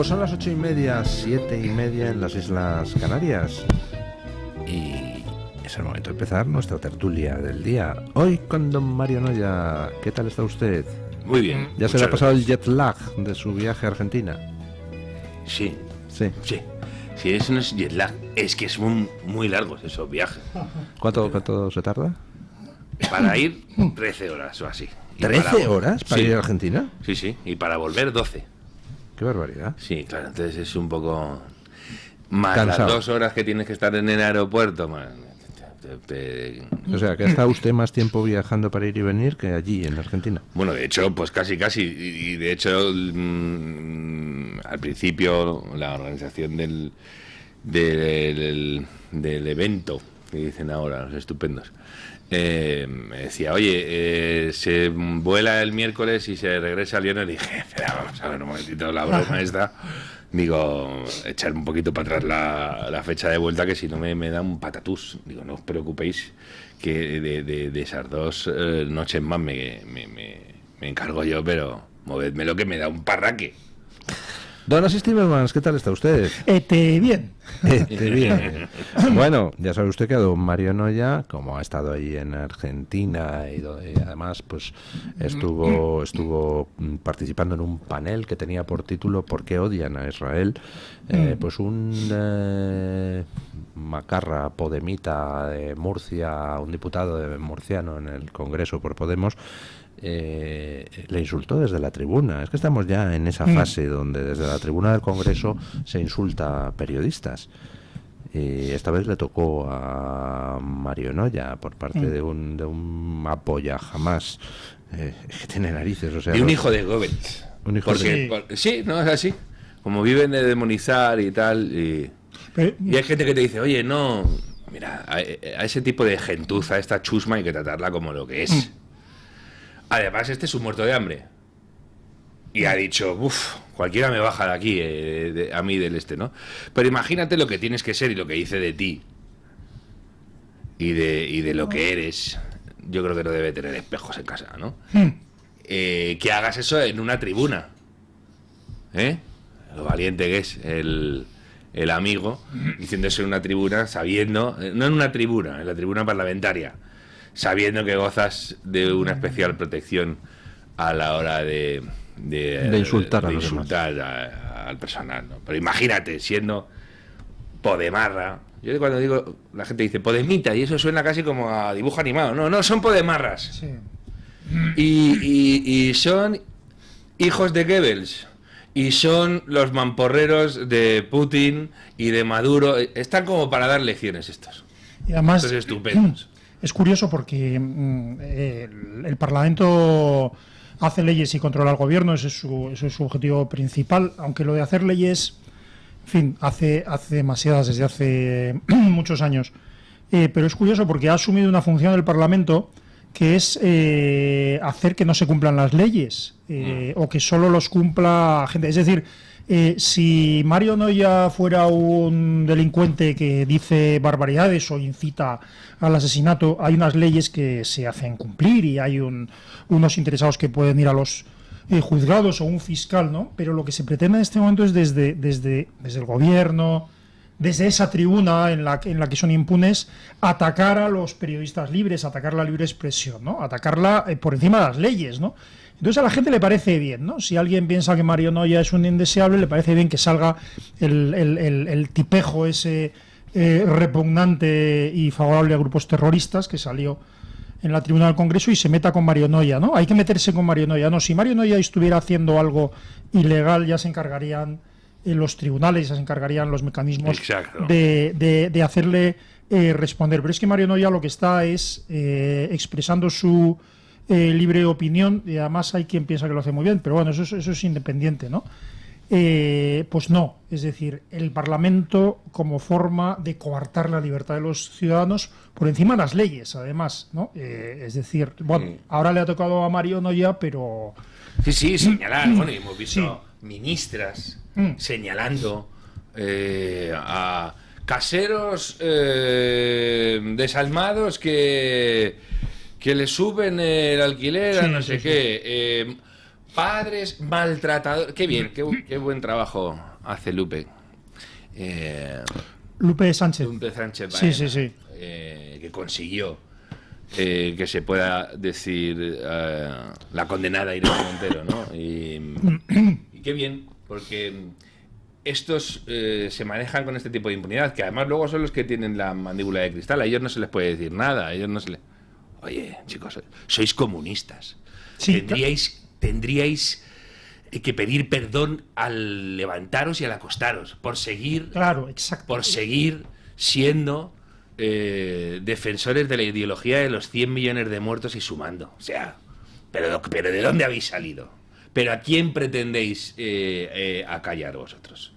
pues son las 8:30, 7:30 en las Islas Canarias. Y es el momento de empezar nuestra tertulia del día. Hoy con don Mario Noya. ¿Qué tal está usted? Muy bien. ¿Ya se le ha pasado el jet lag de su viaje a Argentina? Sí. Sí. Sí, eso no es jet lag, es que son muy largos esos viajes. ¿Cuánto se tarda? Para ir, 13 horas o así. Y ¿13 horas para sí. ir a Argentina? Sí, y para volver 12. Qué barbaridad. Sí, claro, entonces es un poco... Más Cansado. las 2 horas que tienes que estar en el aeropuerto, man. O sea, que está usted más tiempo viajando para ir y venir que allí, en Argentina. Bueno, de hecho, pues casi. Y de hecho, al principio, la organización del evento, que dicen ahora los estupendos, me decía, oye, se vuela el miércoles y se regresa el viernes. Y dije, espera, vamos a ver un momentito la broma esta. Digo, echar un poquito para atrás la fecha de vuelta, que si no me da un patatús. Digo, no os preocupéis, que de esas 2 noches más me encargo yo, pero movedme lo que me da un parraque. Don Asís Timmermans, ¿qué tal está usted? Bien. Bien. Bueno, ya sabe usted que don Mario Noya, como ha estado ahí en Argentina y además pues estuvo participando en un panel que tenía por título ¿Por qué odian a Israel? Pues un macarra podemita de Murcia, un diputado murciano en el Congreso por Podemos, le insultó desde la tribuna. Es que estamos ya en esa fase donde desde la tribuna del Congreso se insulta a periodistas. Y esta vez le tocó a Mario Noya por parte de un apoya jamás, que tiene narices, o sea, Y un hijo de Goebbels. Un hijo Sí, no es así. Como viven de demonizar y tal. Y hay gente que te dice, oye, no, mira, a ese tipo de gentuza, esta chusma, hay que tratarla como lo que es. Además, este es un muerto de hambre. Y ha dicho, cualquiera me baja de aquí, a mí del este, ¿no? Pero imagínate lo que tienes que ser y lo que dice de ti. Y de lo que eres. Yo creo que no debe tener espejos en casa, ¿no? Que hagas eso en una tribuna. Lo valiente que es el amigo, diciéndose en una tribuna, sabiendo, no en una tribuna, en la tribuna parlamentaria, sabiendo que gozas de una especial protección a la hora de insultar a los al personal, ¿no? Pero imagínate, siendo podemarra. Yo cuando digo, la gente dice podemita, y eso suena casi como a dibujo animado. No, son podemarras. Sí. Y son hijos de Goebbels. Y son los mamporreros de Putin y de Maduro. Están como para dar lecciones estos. Y además, estos estupendos. Es curioso porque el Parlamento hace leyes y controla al gobierno, ese es su objetivo principal, aunque lo de hacer leyes, en fin, hace demasiadas desde hace muchos años. Pero es curioso porque ha asumido una función del Parlamento que es hacer que no se cumplan las leyes o que solo los cumpla gente. Es decir, si Mario Noya fuera un delincuente que dice barbaridades o incita al asesinato, hay unas leyes que se hacen cumplir y hay unos interesados que pueden ir a los juzgados o un fiscal, ¿no? Pero lo que se pretende en este momento es desde el gobierno, desde esa tribuna en la que son impunes, atacar a los periodistas libres, atacar la libre expresión, ¿no? Atacarla por encima de las leyes, ¿no? Entonces a la gente le parece bien, ¿no? Si alguien piensa que Mario Noya es un indeseable, le parece bien que salga el tipejo ese repugnante y favorable a grupos terroristas que salió en la tribuna del Congreso y se meta con Mario Noya, ¿no? Hay que meterse con Mario Noya. No, si Mario Noya estuviera haciendo algo ilegal, ya se encargarían los tribunales, ya se encargarían los mecanismos de hacerle responder. Pero es que Mario Noya lo que está es expresando su libre opinión, y además hay quien piensa que lo hace muy bien, pero bueno, eso es independiente, ¿no? Pues no, es decir, el Parlamento como forma de coartar la libertad de los ciudadanos por encima de las leyes, además, ¿no? Es decir, bueno, ahora le ha tocado a Mario Noya, pero... Sí, señalar, bueno, y hemos visto ministras señalando a caseros desalmados que le suben el alquiler a no sé qué, Padres maltratadores. Qué bien, qué buen trabajo hace Lupe. Lupe Sánchez. Lupe Sánchez, sí, sí, sí. Que consiguió que se pueda decir la condenada Irene Montero, ¿no? Y qué bien, porque estos se manejan con este tipo de impunidad, que además luego son los que tienen la mandíbula de cristal. A ellos no se les puede decir nada. A ellos no se les... Oye, chicos, sois comunistas. Sí, tendríais que pedir perdón al levantaros y al acostaros por seguir, por seguir siendo defensores de la ideología de los 100 millones de muertos y sumando. O sea, pero ¿de dónde habéis salido? ¿Pero a quién pretendéis acallar vosotros?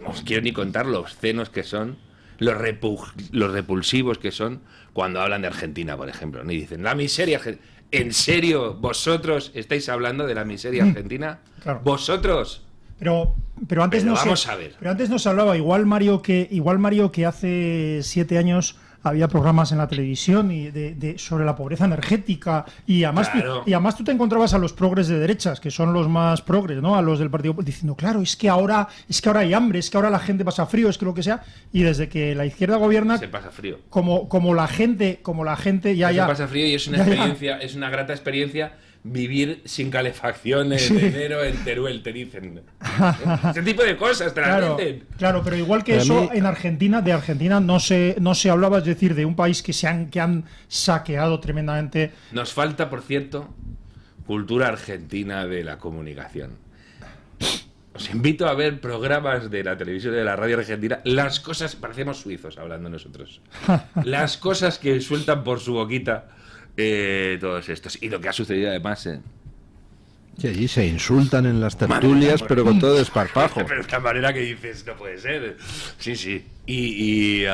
No os quiero ni contar lo obscenos que son, los repulsivos que son cuando hablan de Argentina, por ejemplo. Y dicen, la miseria argentina. ¿En serio vosotros estáis hablando de la miseria argentina? Claro. ¿Vosotros? Pero antes no vamos a ver. Pero antes nos hablaba igual Mario que hace 7 años había programas en la televisión sobre la pobreza energética y además, claro. Además tú te encontrabas a los progres de derechas, que son los más progres, ¿no? A los del partido, diciendo, claro, es que ahora hay hambre, es que ahora la gente pasa frío, es que lo que sea, y desde que la izquierda gobierna se pasa frío. Como la gente ya se pasa frío y es una experiencia, es una grata experiencia vivir sin calefacción en enero en Teruel, te dicen. Ese tipo de cosas te las dicen. Claro, pero igual que eso, en Argentina, de Argentina no se hablaba, es decir, de un país que han saqueado tremendamente. Nos falta, por cierto, cultura argentina de la comunicación. Os invito a ver programas de la televisión y de la radio argentina. Las cosas, parecemos suizos hablando nosotros. Las cosas que sueltan por su boquita todos estos. Y lo que ha sucedido además... Sí, allí se insultan en las tertulias, pero con todo desparpajo. Pero de esta manera que dices, no puede ser. Sí, sí. Y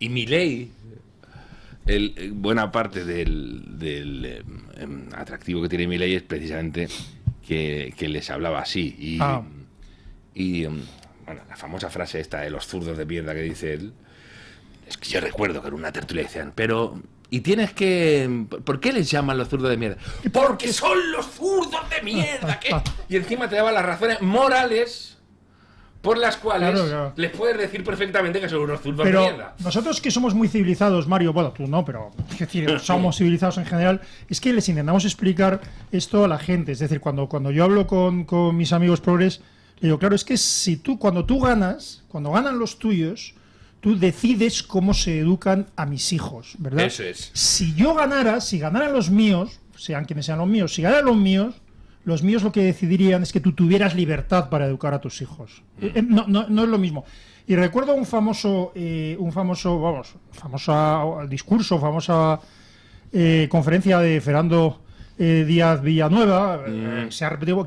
Milei, buena parte del atractivo que tiene Milei es precisamente que les hablaba así. Bueno, la famosa frase esta de los zurdos de mierda que dice él, es que yo recuerdo que en una tertulia decían, pero... Y tienes que... ¿Por qué les llaman los zurdos de mierda? ¡Porque son los zurdos de mierda! ¿Qué? Y encima te daban las razones morales por las cuales les puedes decir perfectamente que son unos zurdos de mierda. Nosotros que somos muy civilizados, Mario, bueno, tú no, pero es decir, somos civilizados en general, es que les intentamos explicar esto a la gente. Es decir, cuando yo hablo con mis amigos progres, le digo, claro, es que cuando ganan los tuyos... Tú decides cómo se educan a mis hijos, ¿verdad? Eso es. Si ganaran los míos, sean quienes sean los míos, si ganaran los míos lo que decidirían es que tú tuvieras libertad para educar a tus hijos. No es lo mismo. Y recuerdo un famoso discurso, famosa conferencia de Fernando Díaz Villanueva, se ha repetido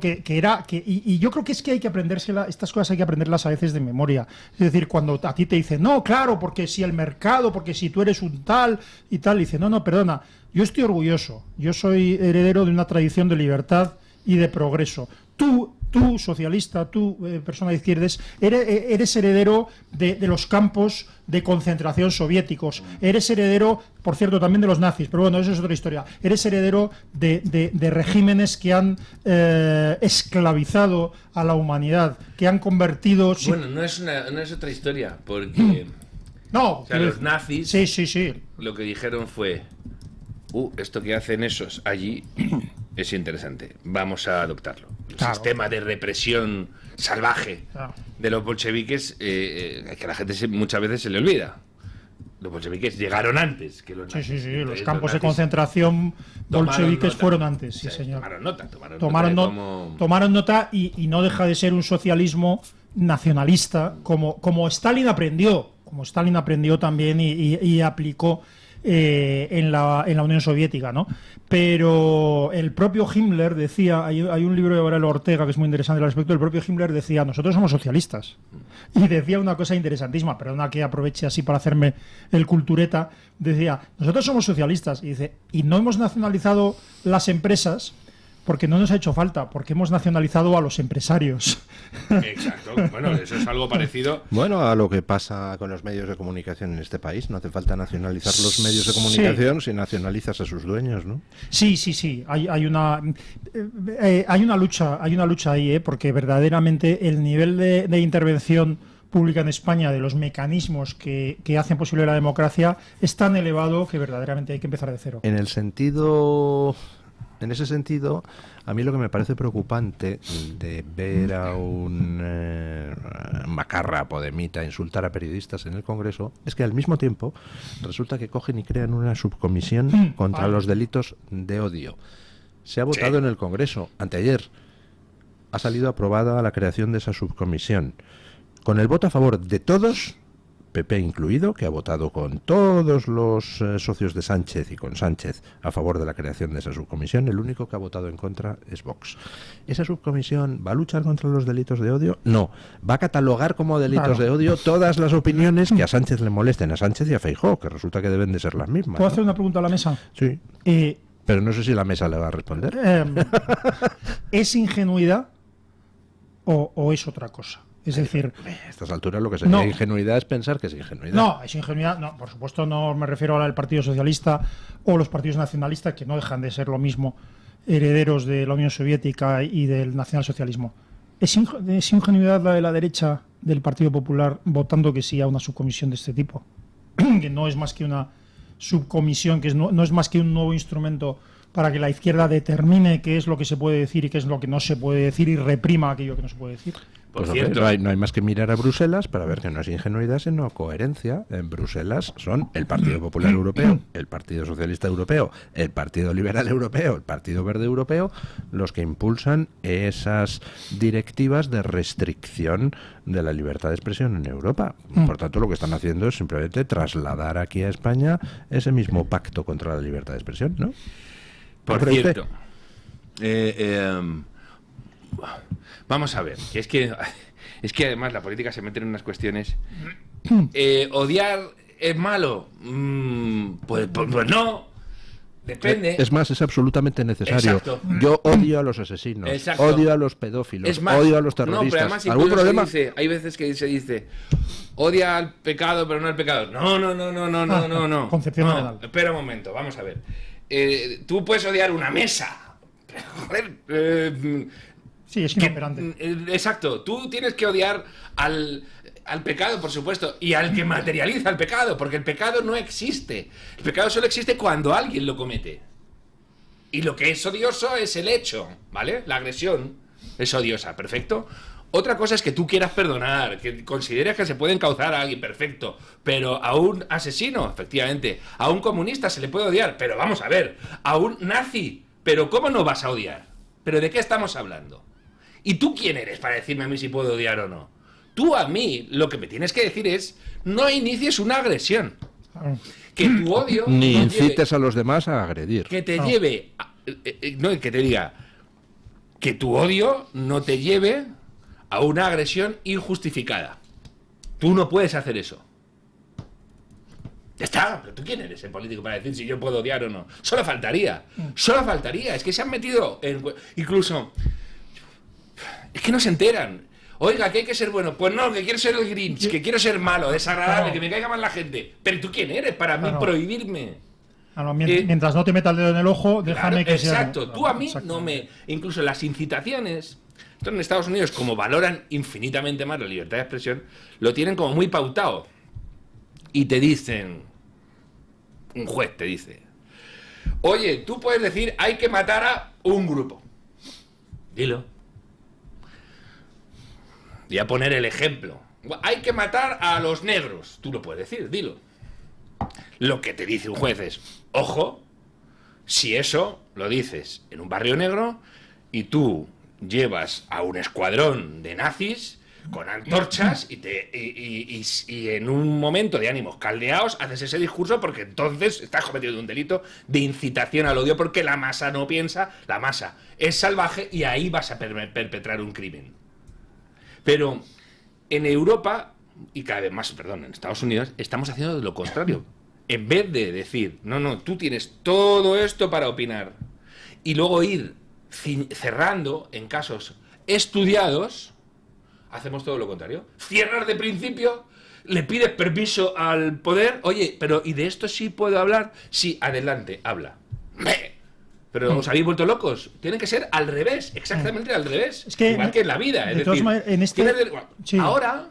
y yo creo que es que hay que aprendérselas, estas cosas hay que aprenderlas a veces de memoria. Es decir, cuando a ti te dicen, no, claro, porque si el mercado, porque si tú eres un tal y tal, dice, no, perdona, yo estoy orgulloso, yo soy heredero de una tradición de libertad y de progreso. Tú socialista, tú, persona de izquierdas, eres heredero de los campos de concentración soviéticos. Eres heredero, por cierto, también de los nazis, pero bueno, eso es otra historia. Eres heredero de regímenes que han esclavizado a la humanidad, que han convertido... Bueno, no es otra historia, porque... No, los nazis... Sí. Lo que dijeron fue... esto que hacen esos allí es interesante, vamos a adoptarlo. El sistema de represión salvaje de los bolcheviques, que a la gente muchas veces se le olvida. Los bolcheviques llegaron antes que los nazis. Sí, los campos de concentración bolcheviques fueron antes, sí, señor. Tomaron nota y no deja de ser un socialismo nacionalista, como Stalin aprendió también y aplicó en la Unión Soviética, ¿no? Pero el propio Himmler decía, hay un libro de Aurelio Ortega que es muy interesante al respecto, el propio Himmler decía, nosotros somos socialistas. Y decía una cosa interesantísima, perdona que aproveche así para hacerme el cultureta, decía, nosotros somos socialistas, y dice, y no hemos nacionalizado las empresas Porque no nos ha hecho falta, porque hemos nacionalizado a los empresarios. Exacto. Bueno, eso es algo parecido. Bueno, a lo que pasa con los medios de comunicación en este país. No hace falta nacionalizar los medios de comunicación si nacionalizas a sus dueños, ¿no? Sí. Hay una lucha ahí, porque verdaderamente el nivel de intervención pública en España de los mecanismos que hacen posible la democracia es tan elevado que verdaderamente hay que empezar de cero. En ese sentido, a mí lo que me parece preocupante de ver a un macarra podemita insultar a periodistas en el Congreso es que al mismo tiempo resulta que cogen y crean una subcomisión contra los delitos de odio. Se ha votado en el Congreso, anteayer, ha salido aprobada la creación de esa subcomisión, con el voto a favor de todos, PP incluido, que ha votado con todos los socios de Sánchez y con Sánchez a favor de la creación de esa subcomisión. El único que ha votado en contra es Vox. ¿Esa subcomisión va a luchar contra los delitos de odio? No. Va a catalogar como delitos de odio todas las opiniones que a Sánchez le molesten, a Sánchez y a Feijóo, que resulta que deben de ser las mismas. ¿Puedo hacer una pregunta a la mesa? Sí. Pero no sé si la mesa le va a responder. ¿Es ingenuidad o es otra cosa? Es decir, a estas alturas lo que sería ingenuidad es pensar que es ingenuidad. No, es ingenuidad. No, por supuesto no me refiero al Partido Socialista o los partidos nacionalistas, que no dejan de ser lo mismo, herederos de la Unión Soviética y del nacionalsocialismo. ¿Es ingenuidad la de la derecha del Partido Popular votando que sí a una subcomisión de este tipo? Que no es más que una subcomisión, que no es más que un nuevo instrumento para que la izquierda determine qué es lo que se puede decir y qué es lo que no se puede decir y reprima aquello que no se puede decir. Por Pues cierto, no hay más que mirar a Bruselas para ver que no es ingenuidad, sino coherencia. En Bruselas son el Partido Popular Europeo, el Partido Socialista Europeo, el Partido Liberal Europeo, el Partido Verde Europeo, los que impulsan esas directivas de restricción de la libertad de expresión en Europa. Por tanto, lo que están haciendo es simplemente trasladar aquí a España ese mismo pacto contra la libertad de expresión, ¿no? por cierto, vamos a ver, que es que además la política se mete en unas cuestiones. ¿Odiar es malo? Pues no. Depende. Es más, es absolutamente necesario. Exacto. Yo odio a los asesinos, Exacto. odio a los pedófilos, Es más, odio a los terroristas. No, pero además ¿Algún problema? hay veces que se dice odia al pecado, pero no al pecado. No. Concepción no, general. espera un momento, vamos a ver. Tú puedes odiar una mesa. Joder, Sí, es inoperante. Exacto, tú tienes que odiar al pecado, por supuesto, y al que materializa el pecado, porque el pecado no existe. El pecado solo existe cuando alguien lo comete. Y lo que es odioso es el hecho, ¿vale? La agresión es odiosa, perfecto. Otra cosa es que tú quieras perdonar, que consideres que se puede encauzar a alguien, perfecto. Pero a un asesino, efectivamente, a un comunista se le puede odiar, pero vamos a ver, a un nazi, pero ¿cómo no vas a odiar? ¿Pero de qué estamos hablando? ¿Y tú quién eres para decirme a mí si puedo odiar o no? Tú a mí lo que me tienes que decir es no inicies una agresión. Que tu odio... Ni incites a los demás a agredir. Que te lleve... no, que te diga... Que tu odio no te lleve a una agresión injustificada. Tú no puedes hacer eso. Ya está, pero ¿tú quién eres el político para decir si yo puedo odiar o no? Solo faltaría. Solo faltaría. Es que se han metido en... Incluso... Es que no se enteran. Oiga, que hay que ser bueno. Pues no, que quiero ser el Grinch, que quiero ser malo, desagradable, que me caiga mal la gente. Pero ¿tú quién eres para mí prohibirme? Mientras no te meta el dedo en el ojo, déjame que sea... Exacto, tú a mí no me... Incluso las incitaciones... Esto en Estados Unidos, como valoran infinitamente más la libertad de expresión, lo tienen como muy pautado. Y te dicen... Un juez te dice... Oye, tú puedes decir, hay que matar a un grupo. Dilo. Voy a poner el ejemplo. Hay que matar a los negros. Tú lo puedes decir, dilo. Lo que te dice un juez es, ojo, si eso lo dices en un barrio negro y tú llevas a un escuadrón de nazis con antorchas y en un momento de ánimos caldeados haces ese discurso porque entonces estás cometiendo un delito de incitación al odio porque la masa no piensa, la masa es salvaje y ahí vas a perpetrar un crimen. Pero en Europa, y cada vez más, perdón, en Estados Unidos, estamos haciendo lo contrario. En vez de decir, no, tú tienes todo esto para opinar, y luego ir cerrando en casos estudiados, hacemos todo lo contrario. Cierras de principio, le pides permiso al poder, oye, pero ¿y de esto sí puedo hablar? Sí, adelante, habla. Pero os habéis vuelto locos. Tiene que ser al revés, exactamente al revés. Es que, igual que en la vida. Es decir, ahora,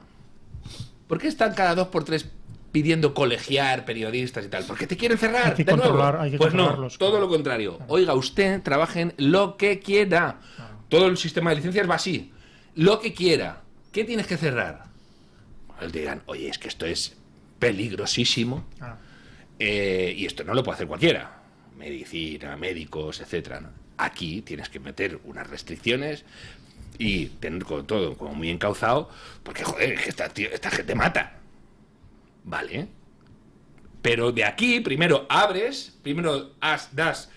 ¿por qué están cada 2 por 3 pidiendo colegiar periodistas y tal? ¿Por qué te quieren cerrar de nuevo? Pues no, todo lo contrario. Claro. Oiga, usted trabaje en lo que quiera. Claro. Todo el sistema de licencias va así. Lo que quiera. ¿Qué tienes que cerrar? Pues dirán, oye, es que esto es peligrosísimo. Claro. Y esto no lo puede hacer cualquiera. Medicina, médicos, etcétera, ¿no? Aquí tienes que meter unas restricciones y tener todo como muy encauzado, porque joder, es que esta gente mata. Vale. Pero de aquí primero das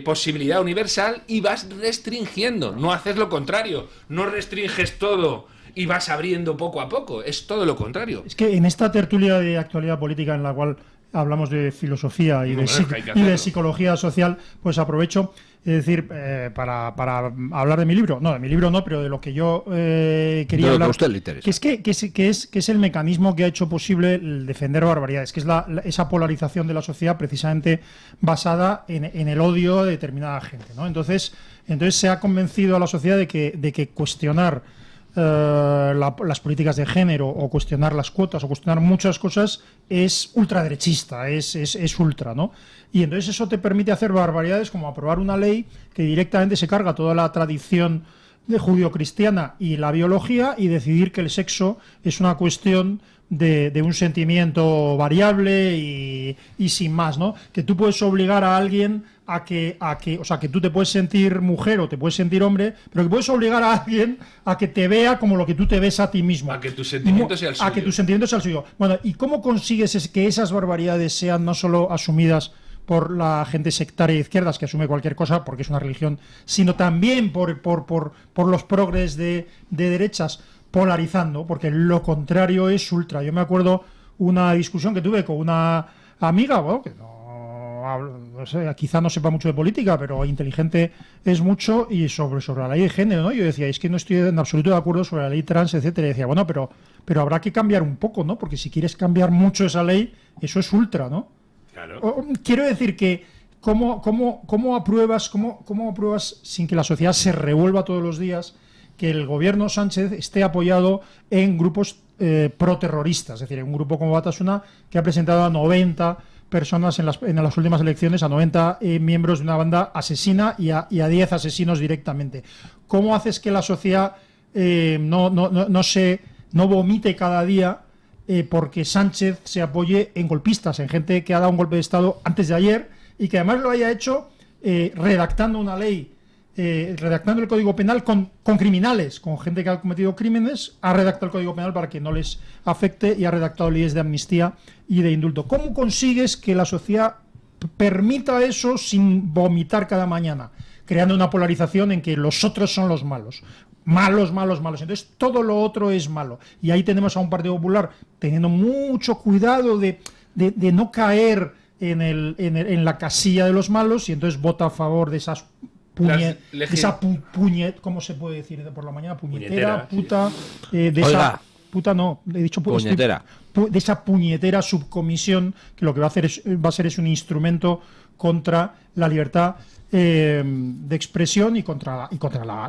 posibilidad universal y vas restringiendo. No haces lo contrario. No restringes todo y vas abriendo poco a poco. Es todo lo contrario. Es que en esta tertulia de actualidad política en la cual hablamos de filosofía y de psicología social, pues aprovecho, es decir, para hablar de mi libro, pero de lo que yo quería hablar, que a usted le interesa. Que es el mecanismo que ha hecho posible el defender barbaridades, que es esa polarización de la sociedad precisamente basada en el odio de determinada gente, ¿no? Entonces se ha convencido a la sociedad de que cuestionar las políticas de género o cuestionar las cuotas o cuestionar muchas cosas es ultraderechista, es ultra, ¿no? Y entonces eso te permite hacer barbaridades como aprobar una ley que directamente se carga toda la tradición de judio-cristiana y la biología y decidir que el sexo es una cuestión de un sentimiento variable y sin más, ¿no? Que tú puedes obligar a alguien a que, o sea, que tú te puedes sentir mujer o te puedes sentir hombre, pero que puedes obligar a alguien a que te vea como lo que tú te ves a ti mismo. A que tu sentimiento sea el suyo. A que tu sentimiento sea el suyo. Bueno, ¿y cómo consigues que esas barbaridades sean no solo asumidas por la gente sectaria de izquierdas que asume cualquier cosa porque es una religión, sino también por los progres de derechas, polarizando, porque lo contrario es ultra? Yo me acuerdo una discusión que tuve con una amiga, bueno, que no sé, quizá no sepa mucho de política, pero inteligente es mucho, y sobre la ley de género, ¿no? Yo decía, es que no estoy en absoluto de acuerdo sobre la ley trans, etcétera. Y decía, bueno, pero habrá que cambiar un poco, ¿no? Porque si quieres cambiar mucho esa ley, eso es ultra, ¿no? Claro. Quiero decir que ¿cómo apruebas sin que la sociedad se revuelva todos los días que el gobierno Sánchez esté apoyado en grupos pro-terroristas? Es decir, un grupo como Batasuna que ha presentado a 90 personas en las últimas elecciones, a 90 miembros de una banda asesina y a 10 asesinos directamente. ¿Cómo haces que la sociedad no vomite cada día porque Sánchez se apoye en golpistas, en gente que ha dado un golpe de Estado antes de ayer y que además lo haya hecho redactando una ley, redactando el Código Penal con criminales, con gente que ha cometido crímenes, ha redactado el Código Penal para que no les afecte y ha redactado leyes de amnistía y de indulto? ¿Cómo consigues que la sociedad permita eso sin vomitar cada mañana? Creando una polarización en que los otros son los malos. Malos. Entonces todo lo otro es malo. Y ahí tenemos a un Partido Popular teniendo mucho cuidado de no caer en la casilla de los malos, y entonces vota a favor de esas ¿cómo se puede decir por la mañana? Puñetera, puta, de esa puta no, he dicho puñetera. De esa puñetera subcomisión que lo que va a ser es un instrumento contra la libertad de expresión y contra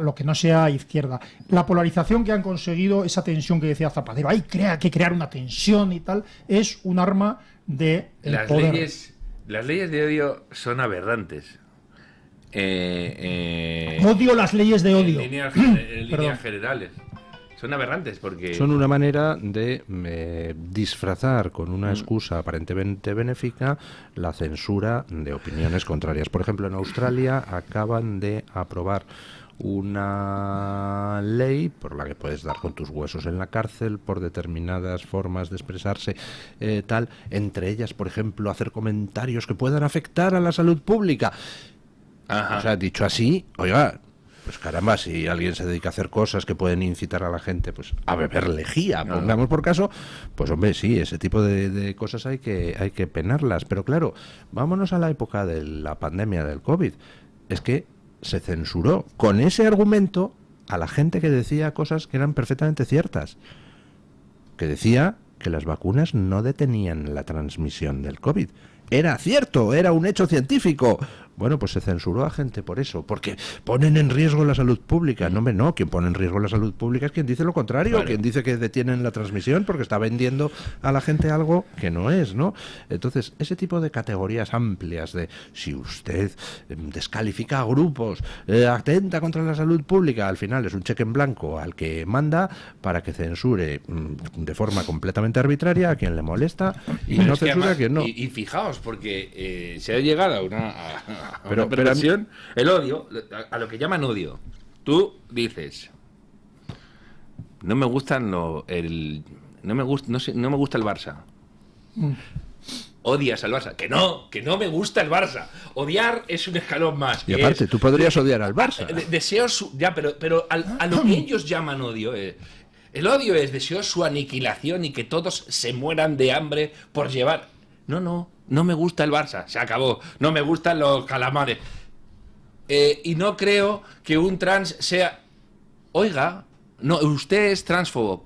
lo que no sea izquierda. La polarización que han conseguido, esa tensión que decía Zapatero, hay que crear una tensión y tal, es un arma de poder. Las leyes de odio son aberrantes. Odio las leyes de odio. En líneas generales. Son aberrantes porque... Son una manera de disfrazar con una excusa aparentemente benéfica la censura de opiniones contrarias. Por ejemplo, en Australia acaban de aprobar una ley por la que puedes dar con tus huesos en la cárcel por determinadas formas de expresarse, tal, entre ellas, por ejemplo, hacer comentarios que puedan afectar a la salud pública. Ajá. O sea, dicho así, oiga, pues caramba, si alguien se dedica a hacer cosas que pueden incitar a la gente pues a beber lejía, pongamos por caso, pues hombre, sí, ese tipo de cosas hay que penarlas. Pero claro, vámonos a la época de la pandemia del COVID. Es que se censuró con ese argumento a la gente que decía cosas que eran perfectamente ciertas, que decía que las vacunas no detenían la transmisión del COVID. Era cierto, era un hecho científico. Bueno, pues se censuró a gente por eso, porque ponen en riesgo la salud pública. No, hombre, no, quien pone en riesgo la salud pública es quien dice lo contrario, quien dice que detienen la transmisión porque está vendiendo a la gente algo que no es, ¿no? Entonces, ese tipo de categorías amplias de si usted descalifica a grupos, atenta contra la salud pública, al final es un cheque en blanco al que manda para que censure de forma completamente arbitraria a quien le molesta y no censura a quien no. Y fijaos, porque se ha llegado a una perversión, el odio, a lo que llaman odio. Tú dices, no me gustan no me gusta el Barça. Odias al Barça. Que no me gusta el Barça. Odiar es un escalón más. Y aparte, tú podrías odiar al Barça. Deseo pero a lo que ellos llaman odio, el odio es deseo su aniquilación y que todos se mueran de hambre por llevar. No me gusta el Barça, se acabó. No me gustan los calamares. Y no creo que un trans sea... Oiga, no, usted es transfobo.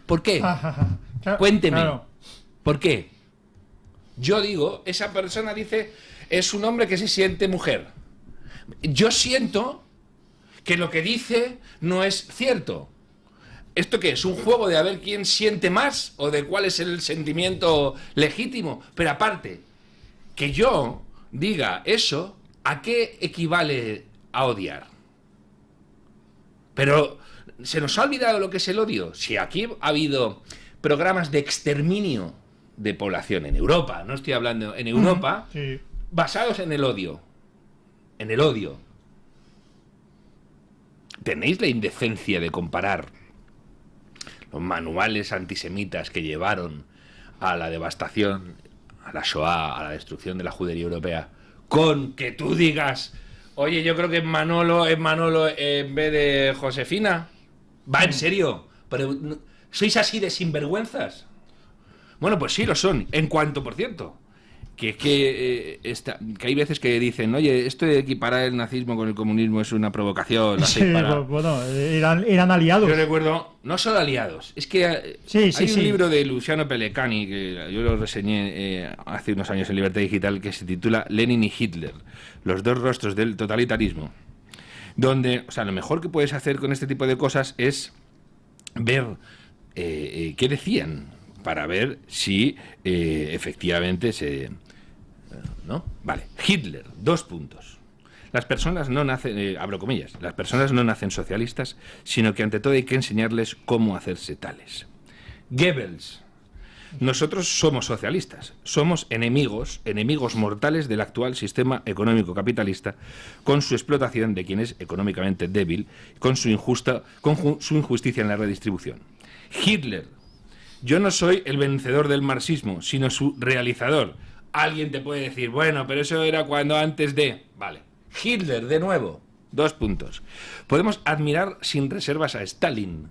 ¿Por qué? Cuénteme. Claro. ¿Por qué? Yo digo, esa persona dice, es un hombre que se siente mujer. Yo siento que lo que dice no es cierto. ¿Esto qué es? ¿Un juego de a ver quién siente más? ¿O de cuál es el sentimiento legítimo? Pero aparte, que yo diga eso, ¿a qué equivale a odiar? Pero se nos ha olvidado lo que es el odio. Si aquí ha habido programas de exterminio de población en Europa, no estoy hablando en Europa, sí, basados en el odio. En el odio. ¿Tenéis la indecencia de comparar los manuales antisemitas que llevaron a la devastación, a la Shoah, a la destrucción de la judería europea, con que tú digas, oye, yo creo que es Manolo en vez de Josefina? ¿Va en serio? ¿Pero sois así de sinvergüenzas? Bueno, pues sí lo son, en cuanto, por cierto, que hay veces que dicen, oye, esto de equiparar el nazismo con el comunismo es una provocación. Sí, bueno, eran aliados. Yo recuerdo, no solo aliados, es que hay un libro de Luciano Pellecani, que yo lo reseñé hace unos años en Libertad Digital, que se titula Lenin y Hitler, los dos rostros del totalitarismo, donde, o sea, lo mejor que puedes hacer con este tipo de cosas es ver qué decían, para ver si efectivamente ¿no? Vale. Hitler, 2 puntos. Las personas no nacen, abro comillas, las personas no nacen socialistas, sino que ante todo hay que enseñarles cómo hacerse tales. Goebbels, nosotros somos socialistas, somos enemigos mortales del actual sistema económico capitalista, con su explotación de quien es económicamente débil, con su injusticia en la redistribución. Hitler, yo no soy el vencedor del marxismo, sino su realizador. Alguien te puede decir, bueno, pero eso era cuando antes de... Vale. Hitler, de nuevo, 2 puntos. Podemos admirar sin reservas a Stalin.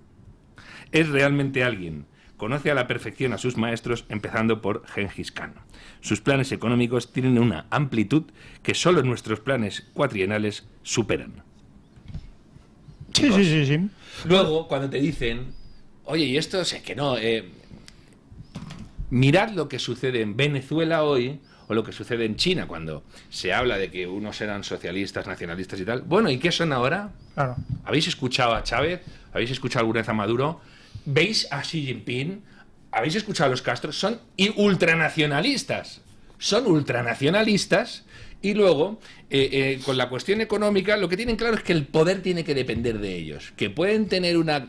Es realmente alguien. Conoce a la perfección a sus maestros, empezando por Gengis Khan. Sus planes económicos tienen una amplitud que solo nuestros planes cuatrienales superan. Chicos, sí. Luego, cuando te dicen, oye, y esto sé que no... mirad lo que sucede en Venezuela hoy, o lo que sucede en China, cuando se habla de que unos eran socialistas, nacionalistas y tal. Bueno, ¿y qué son ahora? Claro. ¿Habéis escuchado a Chávez? ¿Habéis escuchado alguna vez a Maduro? ¿Veis a Xi Jinping? ¿Habéis escuchado a los Castro? Son ultranacionalistas. Son ultranacionalistas y luego, con la cuestión económica, lo que tienen claro es que el poder tiene que depender de ellos. Que pueden tener una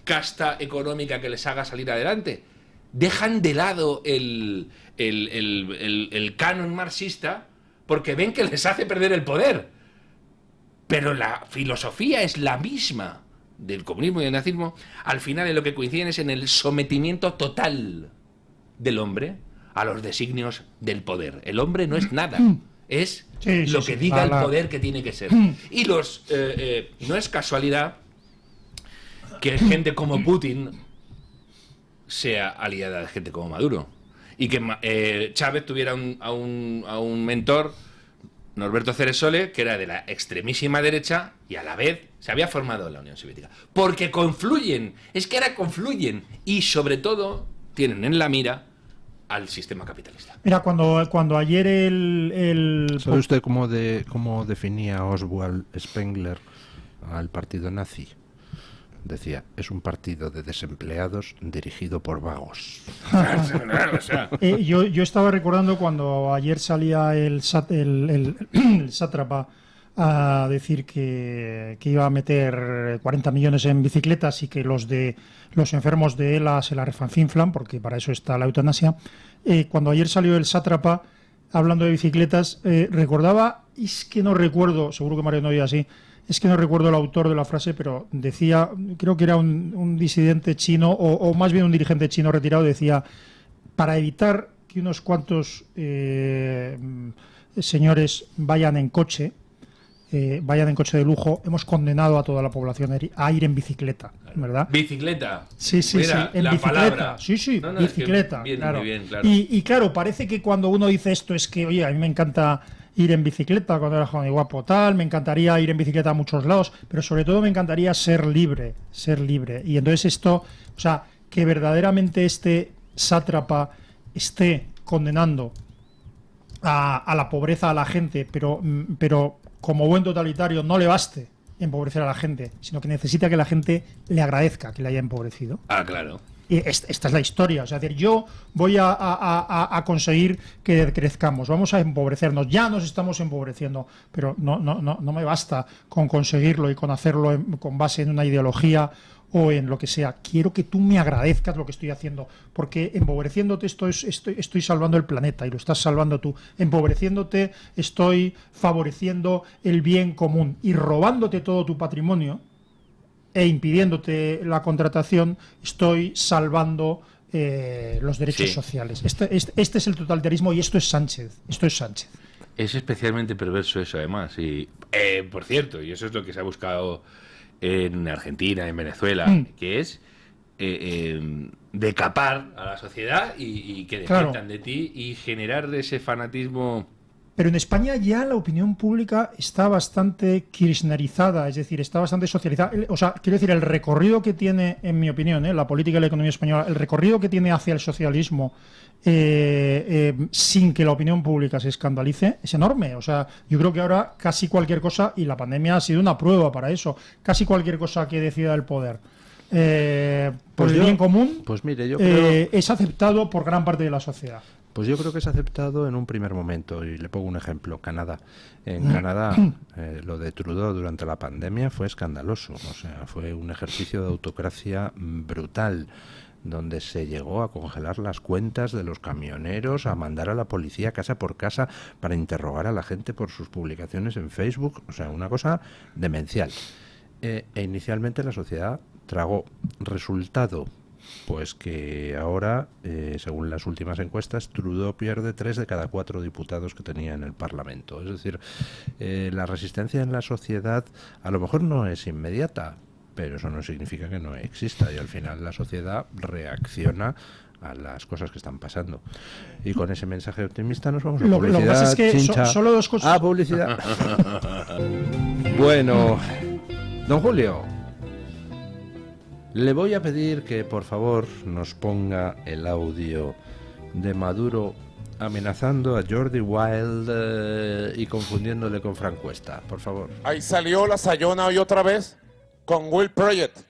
casta económica que les haga salir adelante. Dejan de lado el canon marxista porque ven que les hace perder el poder. Pero la filosofía es la misma del comunismo y del nazismo. Al final en lo que coinciden es en el sometimiento total del hombre a los designios del poder. El hombre no es nada, es lo que diga el poder que tiene que ser. Y no es casualidad que gente como Putin sea aliada de gente como Maduro y que Chávez tuviera a un mentor Norberto Ceresole, que era de la extremísima derecha y a la vez se había formado en la Unión Soviética. Porque confluyen, es que ahora confluyen y sobre todo tienen en la mira al sistema capitalista. Mira, cuando ayer el ¿Sabe usted cómo definía Oswald Spengler al partido nazi? Decía, es un partido de desempleados dirigido por vagos. Yo estaba recordando cuando ayer salía el sátrapa a decir que iba a meter 40 millones en bicicletas y que los enfermos de ELA se la refanfinflan, porque para eso está la eutanasia. Cuando ayer salió el sátrapa hablando de bicicletas, recordaba, es que no recuerdo, seguro que Mario no oía así, es que no recuerdo el autor de la frase, pero decía, creo que era un disidente chino, o más bien un dirigente chino retirado, decía, para evitar que unos cuantos señores vayan en coche de lujo, hemos condenado a toda la población a ir en bicicleta, ¿verdad? ¿Bicicleta? Sí, Mira, en la bicicleta. Palabra. Sí, No, bicicleta. Es que bien, claro. muy bien, claro. Y claro, parece que cuando uno dice esto es que, oye, a mí me encanta ir en bicicleta cuando era joven y guapo tal, me encantaría ir en bicicleta a muchos lados, pero sobre todo me encantaría ser libre. Y entonces esto, o sea, que verdaderamente este sátrapa esté condenando a la pobreza a la gente, pero como buen totalitario no le baste empobrecer a la gente, sino que necesita que la gente le agradezca que le haya empobrecido. Ah, claro. Y esta es la historia, o sea, es decir, yo voy a conseguir que crezcamos, vamos a empobrecernos, ya nos estamos empobreciendo, pero no me basta con conseguirlo y con hacerlo con base en una ideología o en lo que sea. Quiero que tú me agradezcas lo que estoy haciendo, porque empobreciéndote estoy salvando el planeta y lo estás salvando tú. Empobreciéndote estoy favoreciendo el bien común y robándote todo tu patrimonio e impidiéndote la contratación, estoy salvando los derechos sociales. Este es el totalitarismo y esto es Sánchez. Es especialmente perverso eso, además. Y, por cierto, y eso es lo que se ha buscado en Argentina, en Venezuela, que es decapar a la sociedad y que dependan de ti y generar ese fanatismo. Pero en España ya la opinión pública está bastante kirchnerizada, es decir, está bastante socializada. O sea, quiero decir, el recorrido que tiene, en mi opinión, la política y la economía española, el recorrido que tiene hacia el socialismo sin que la opinión pública se escandalice, es enorme. O sea, yo creo que ahora casi cualquier cosa, y la pandemia ha sido una prueba para eso, casi cualquier cosa que decida el poder por el bien común, pues mire, yo creo... es aceptado por gran parte de la sociedad. Pues yo creo que es aceptado en un primer momento, y le pongo un ejemplo, Canadá. En Canadá, lo de Trudeau durante la pandemia fue escandaloso, o sea, fue un ejercicio de autocracia brutal, donde se llegó a congelar las cuentas de los camioneros, a mandar a la policía casa por casa para interrogar a la gente por sus publicaciones en Facebook, o sea, una cosa demencial. E inicialmente la sociedad tragó. Resultado, pues que ahora, según las últimas encuestas, Trudeau pierde 3 de cada 4 diputados que tenía en el Parlamento. Es decir, la resistencia en la sociedad a lo mejor no es inmediata, pero eso no significa que no exista, y al final la sociedad reacciona a las cosas que están pasando. Y con ese mensaje optimista nos vamos a publicidad. Lo que pasa es que solo dos cosas. Ah, publicidad. Bueno, don Julio, le voy a pedir que por favor nos ponga el audio de Maduro amenazando a Jordi Wild y confundiéndole con Frank Cuesta, por favor. Ahí salió la Sayona hoy otra vez con Will Project,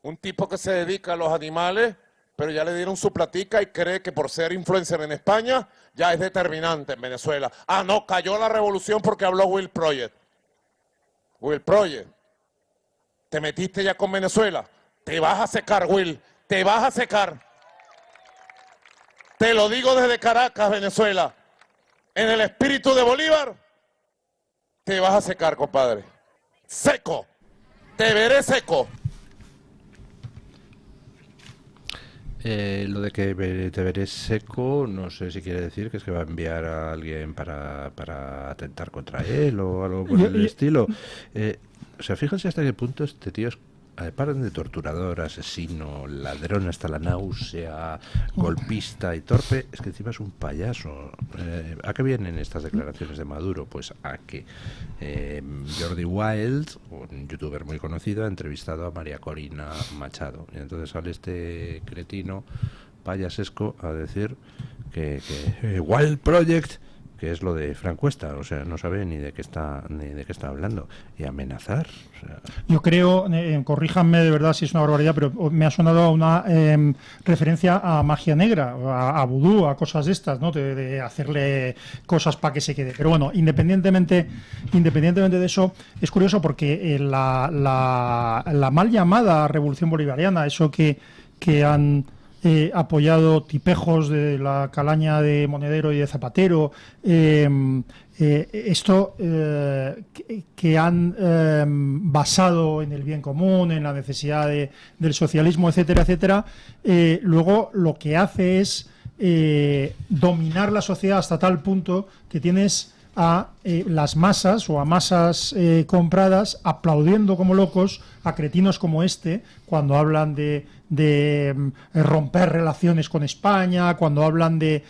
un tipo que se dedica a los animales, pero ya le dieron su platica y cree que por ser influencer en España ya es determinante en Venezuela. Ah, no, cayó la revolución porque habló Will Project. Will Project, ¿te metiste ya con Venezuela? Te vas a secar, Will, te vas a secar. Te lo digo desde Caracas, Venezuela. En el espíritu de Bolívar, te vas a secar, compadre. Seco. Te veré seco. Lo de que te veré seco, no sé si quiere decir que es que va a enviar a alguien para atentar contra él o algo por el estilo. O sea, fíjense hasta qué punto este tío es paren de torturador, asesino, ladrón hasta la náusea, golpista y torpe, es que encima es un payaso. ¿A qué vienen estas declaraciones de Maduro? Pues a que Jordi Wild, un youtuber muy conocido, ha entrevistado a María Corina Machado. Y entonces sale este cretino payasesco a decir que Wild Project, que es lo de Frank Cuesta, o sea, no sabe ni de qué está hablando, y amenazar. O sea. Yo creo, corríjanme de verdad si es una barbaridad, pero me ha sonado a una referencia a magia negra, a vudú, a cosas de estas, ¿no? De hacerle cosas para que se quede. Pero bueno, independientemente de eso, es curioso porque la mal llamada revolución bolivariana, eso que han apoyado tipejos de la calaña de Monedero y de Zapatero, esto que han basado en el bien común, en la necesidad del socialismo, etcétera, etcétera, luego lo que hace es dominar la sociedad hasta tal punto que tienes a las masas o a masas compradas aplaudiendo como locos a cretinos como este cuando hablan de romper relaciones con España, cuando hablan de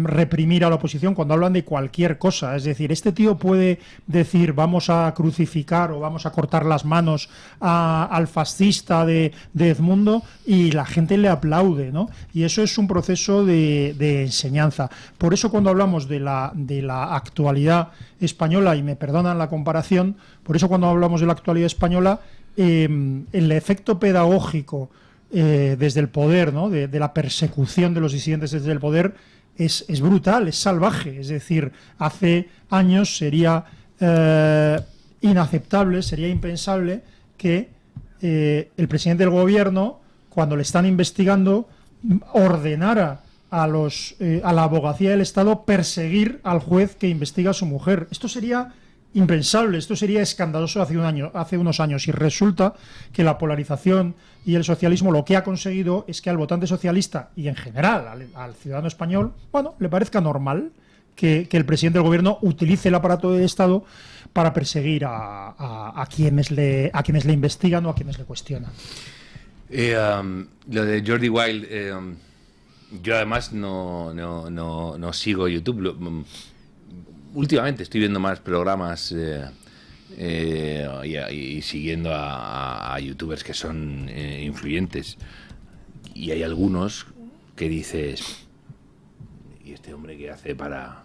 reprimir a la oposición, cuando hablan de cualquier cosa. Es decir, este tío puede decir vamos a crucificar o vamos a cortar las manos al fascista de Edmundo y la gente le aplaude, ¿no? Y eso es un proceso de enseñanza. Por eso cuando hablamos de la actualidad española, y me perdonan la comparación, por eso cuando hablamos de la actualidad española, el efecto pedagógico desde el poder, ¿no? de la persecución de los disidentes desde el poder es brutal, es salvaje. Es decir, hace años sería inaceptable, sería impensable que el presidente del gobierno, cuando le están investigando, ordenara a la abogacía del Estado perseguir al juez que investiga a su mujer. Esto sería impensable, esto sería escandaloso hace unos años, y resulta que la polarización y el socialismo lo que ha conseguido es que al votante socialista y en general al ciudadano español, bueno, le parezca normal que el presidente del gobierno utilice el aparato del Estado para perseguir a quienes le investigan o a quienes le cuestionan. Lo de Jordi Wild, yo además no sigo YouTube. Últimamente estoy viendo más programas y siguiendo a youtubers que son influyentes, y hay algunos que dices, ¿y este hombre qué hace para...?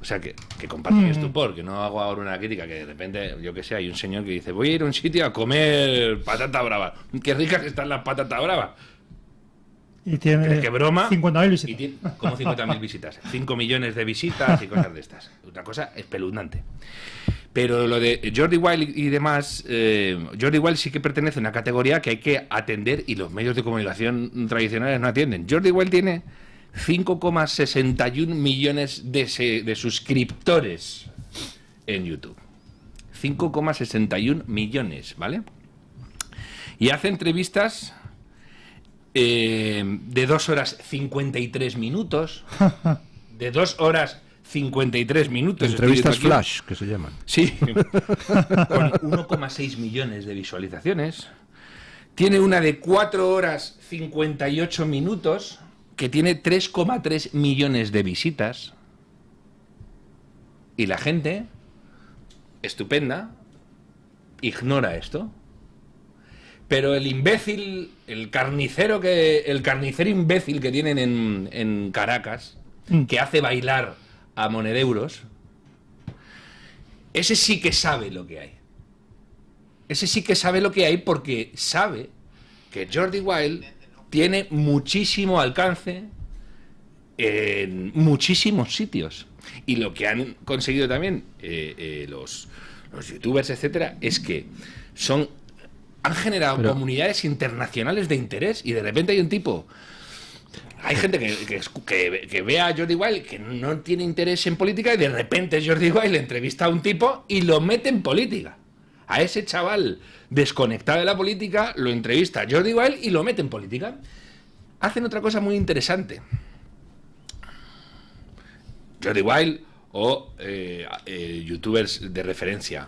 O sea, que comparten estupor, que no hago ahora una crítica, que de repente, yo que sé, hay un señor que dice, voy a ir a un sitio a comer patata brava. Qué ricas están las patatas bravas. Y tiene ¿Qué broma? 50.000 visitas. Y tiene como 50.000 visitas. 5 millones de visitas y cosas de estas. Una cosa espeluznante. Pero lo de Jordi Wild y demás, Jordi Wild sí que pertenece a una categoría que hay que atender y los medios de comunicación tradicionales no atienden. Jordi Wild tiene 5,61 millones de suscriptores en YouTube. 5,61 millones, ¿vale? Y hace entrevistas de 2 horas 53 minutos. De 2 horas 53 minutos. Entrevistas flash, que se llaman. Sí. Con 1,6 millones de visualizaciones. Tiene una de 4 horas 58 minutos, que tiene 3,3 millones de visitas. Y la gente, estupenda, ignora esto. Pero el imbécil, el carnicero imbécil que tienen en Caracas, que hace bailar a monedeuros, ese sí que sabe lo que hay. Ese sí que sabe lo que hay, porque sabe que Jordi Wild tiene muchísimo alcance en muchísimos sitios. Y lo que han conseguido también los youtubers, etcétera, es que han generado comunidades internacionales de interés, y de repente hay un tipo... Hay gente que ve a Jordi Wild que no tiene interés en política, y de repente Jordi Wild entrevista a un tipo y lo mete en política. A ese chaval desconectado de la política lo entrevista Jordi Wild y lo mete en política. Hacen otra cosa muy interesante. Jordi Wild o youtubers de referencia.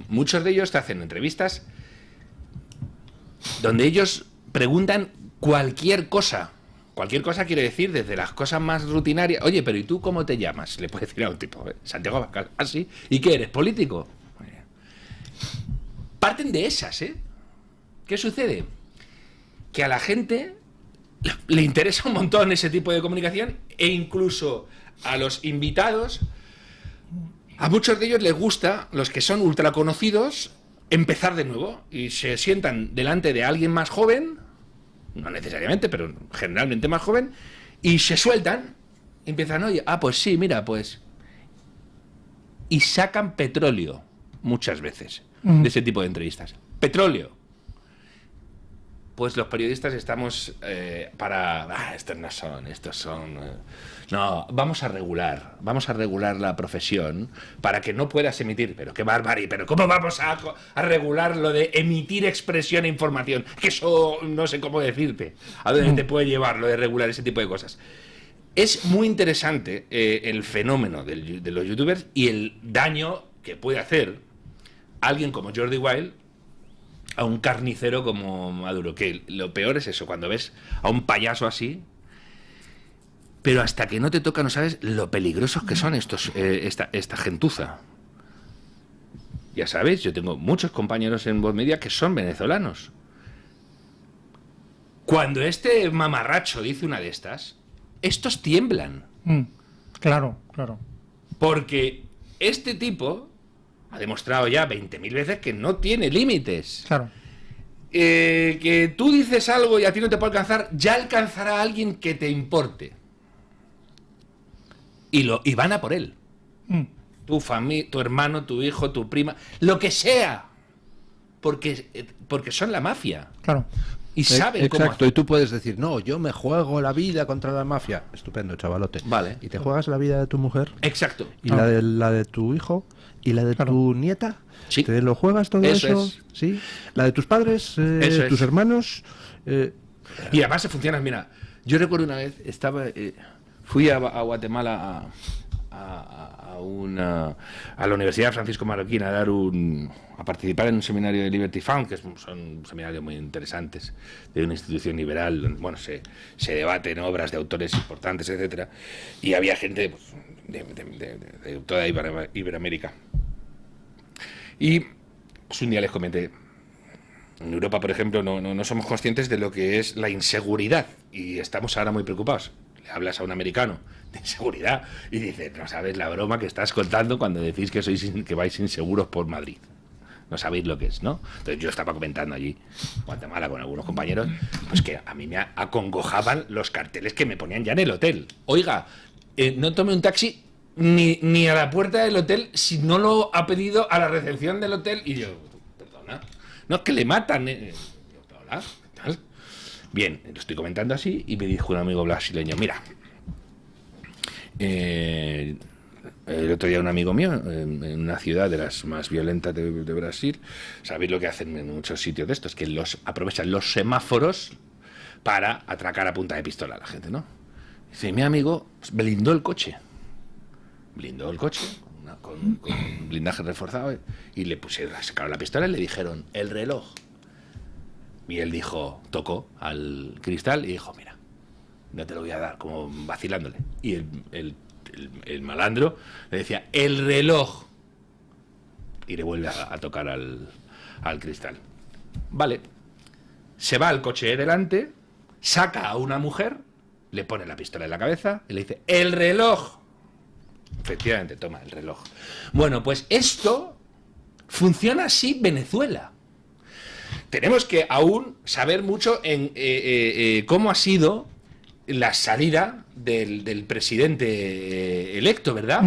Muchos de ellos te hacen entrevistas donde ellos preguntan cualquier cosa. Cualquier cosa quiere decir desde las cosas más rutinarias. Oye, pero ¿y tú cómo te llamas? Le puede decir a un tipo, Santiago Abascal. ¿Ah, sí? ¿Y qué eres? ¿Político? Parten de esas, ¿eh? ¿Qué sucede? Que a la gente le interesa un montón ese tipo de comunicación, e incluso a los invitados, a muchos de ellos les gusta, los que son ultra conocidos, empezar de nuevo y se sientan delante de alguien más joven, no necesariamente, pero generalmente más joven, y se sueltan, empiezan, oye, pues sí, mira, pues... Y sacan petróleo, muchas veces, de ese tipo de entrevistas. Petróleo. Pues los periodistas estamos para... estos no son, estos son... no, vamos a regular la profesión para que no puedas emitir... Pero qué barbarie, pero ¿cómo vamos a regular lo de emitir expresión e información? Que eso no sé cómo decirte. ¿A dónde te puede llevar lo de regular ese tipo de cosas? Es muy interesante el fenómeno de los youtubers y el daño que puede hacer alguien como Jordi Wild a un carnicero como Maduro, que lo peor es eso, cuando ves a un payaso así, pero hasta que no te toca no sabes lo peligrosos que son esta gentuza. Ya sabéis, yo tengo muchos compañeros en Voz Media que son venezolanos. Cuando este mamarracho dice una de estas, estos tiemblan. Claro, claro. Porque este tipo ha demostrado ya 20.000 veces que no tiene límites. Claro. Que tú dices algo y a ti no te puede alcanzar, ya alcanzará a alguien que te importe. Y van a por él. Tu familia, tu hermano, tu hijo, tu prima, lo que sea. Porque son la mafia. Claro. Y saben cómo. Exacto, y tú puedes decir, no, yo me juego la vida contra la mafia. Estupendo, chavalote. Vale. ¿Y te juegas la vida de tu mujer? Exacto. ¿Y la de tu hijo? ¿Y la de tu nieta? Sí. ¿Te lo juegas todo eso? ¿Sí? ¿La de tus padres? ¿Tus hermanos? Y además se funciona, mira, yo recuerdo una vez, fui a Guatemala a la Universidad Francisco Marroquín a participar en un seminario de Liberty Fund, que son seminarios muy interesantes de una institución liberal, donde, bueno, se debaten obras de autores importantes, etcétera, y había gente pues, de toda Iberoamérica. Y pues, un día les comenté, en Europa, por ejemplo, no somos conscientes de lo que es la inseguridad y estamos ahora muy preocupados. Le hablas a un americano de inseguridad y dices, no sabes la broma que estás contando cuando decís que vais inseguros por Madrid. No sabéis lo que es, ¿no? Entonces yo estaba comentando allí, en Guatemala, con algunos compañeros, pues que a mí me acongojaban los carteles que me ponían ya en el hotel. Oiga, no tome un taxi ni a la puerta del hotel si no lo ha pedido a la recepción del hotel. Y yo, perdona, no, es que le matan. Hola, ¿qué tal? Bien, lo estoy comentando así y me dijo un amigo brasileño, mira, el otro día un amigo mío, en una ciudad de las más violentas de Brasil, ¿sabéis lo que hacen en muchos sitios de estos? Que aprovechan los semáforos para atracar a punta de pistola a la gente, ¿no? Dice, mi amigo blindó el coche con un blindaje reforzado y le sacaron la pistola y le dijeron, el reloj. Y él tocó al cristal y dijo, mira, no te lo voy a dar, como vacilándole. Y el malandro le decía, el reloj. Y le vuelve a tocar al cristal. Vale. Se va al coche delante, saca a una mujer, le pone la pistola en la cabeza y le dice, el reloj. Efectivamente, toma el reloj. Bueno, pues esto funciona así Venezuela. Tenemos que aún saber mucho en cómo ha sido la salida del presidente electo, ¿verdad?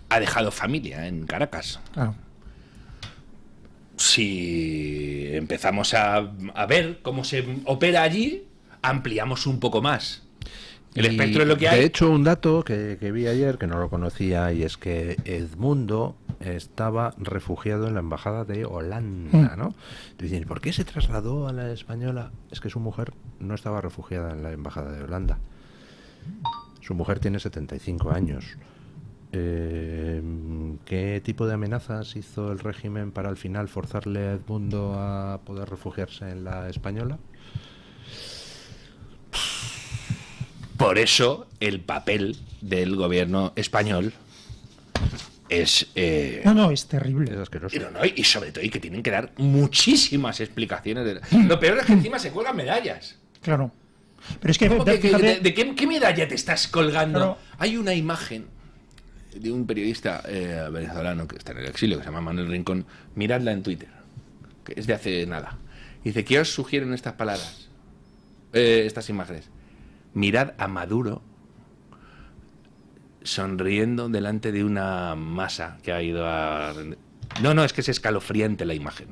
Ha dejado familia en Caracas. Si empezamos a ver cómo se opera allí, ampliamos un poco más. El espectro es lo que hay. De hecho, un dato que vi ayer, que no lo conocía, y es que Edmundo estaba refugiado en la embajada de Holanda, ¿no? Dicen, ¿por qué se trasladó a la española? Es que su mujer no estaba refugiada en la embajada de Holanda. Su mujer tiene 75 años. ¿Qué tipo de amenazas hizo el régimen para al final forzarle a Edmundo a poder refugiarse en la Española? Por eso el papel del gobierno español es... No, es terrible. Es asqueroso. Y sobre todo, y que tienen que dar muchísimas explicaciones. Lo peor es que encima se cuelgan medallas. Claro. Pero es que... ¿De qué medalla te estás colgando? Claro. Hay una imagen de un periodista venezolano que está en el exilio, que se llama Manuel Rincón. Miradla en Twitter, que es de hace nada. Dice, ¿qué os sugieren estas palabras? Estas imágenes. Mirad a Maduro sonriendo delante de una masa que ha ido a... No, es que es escalofriante la imagen.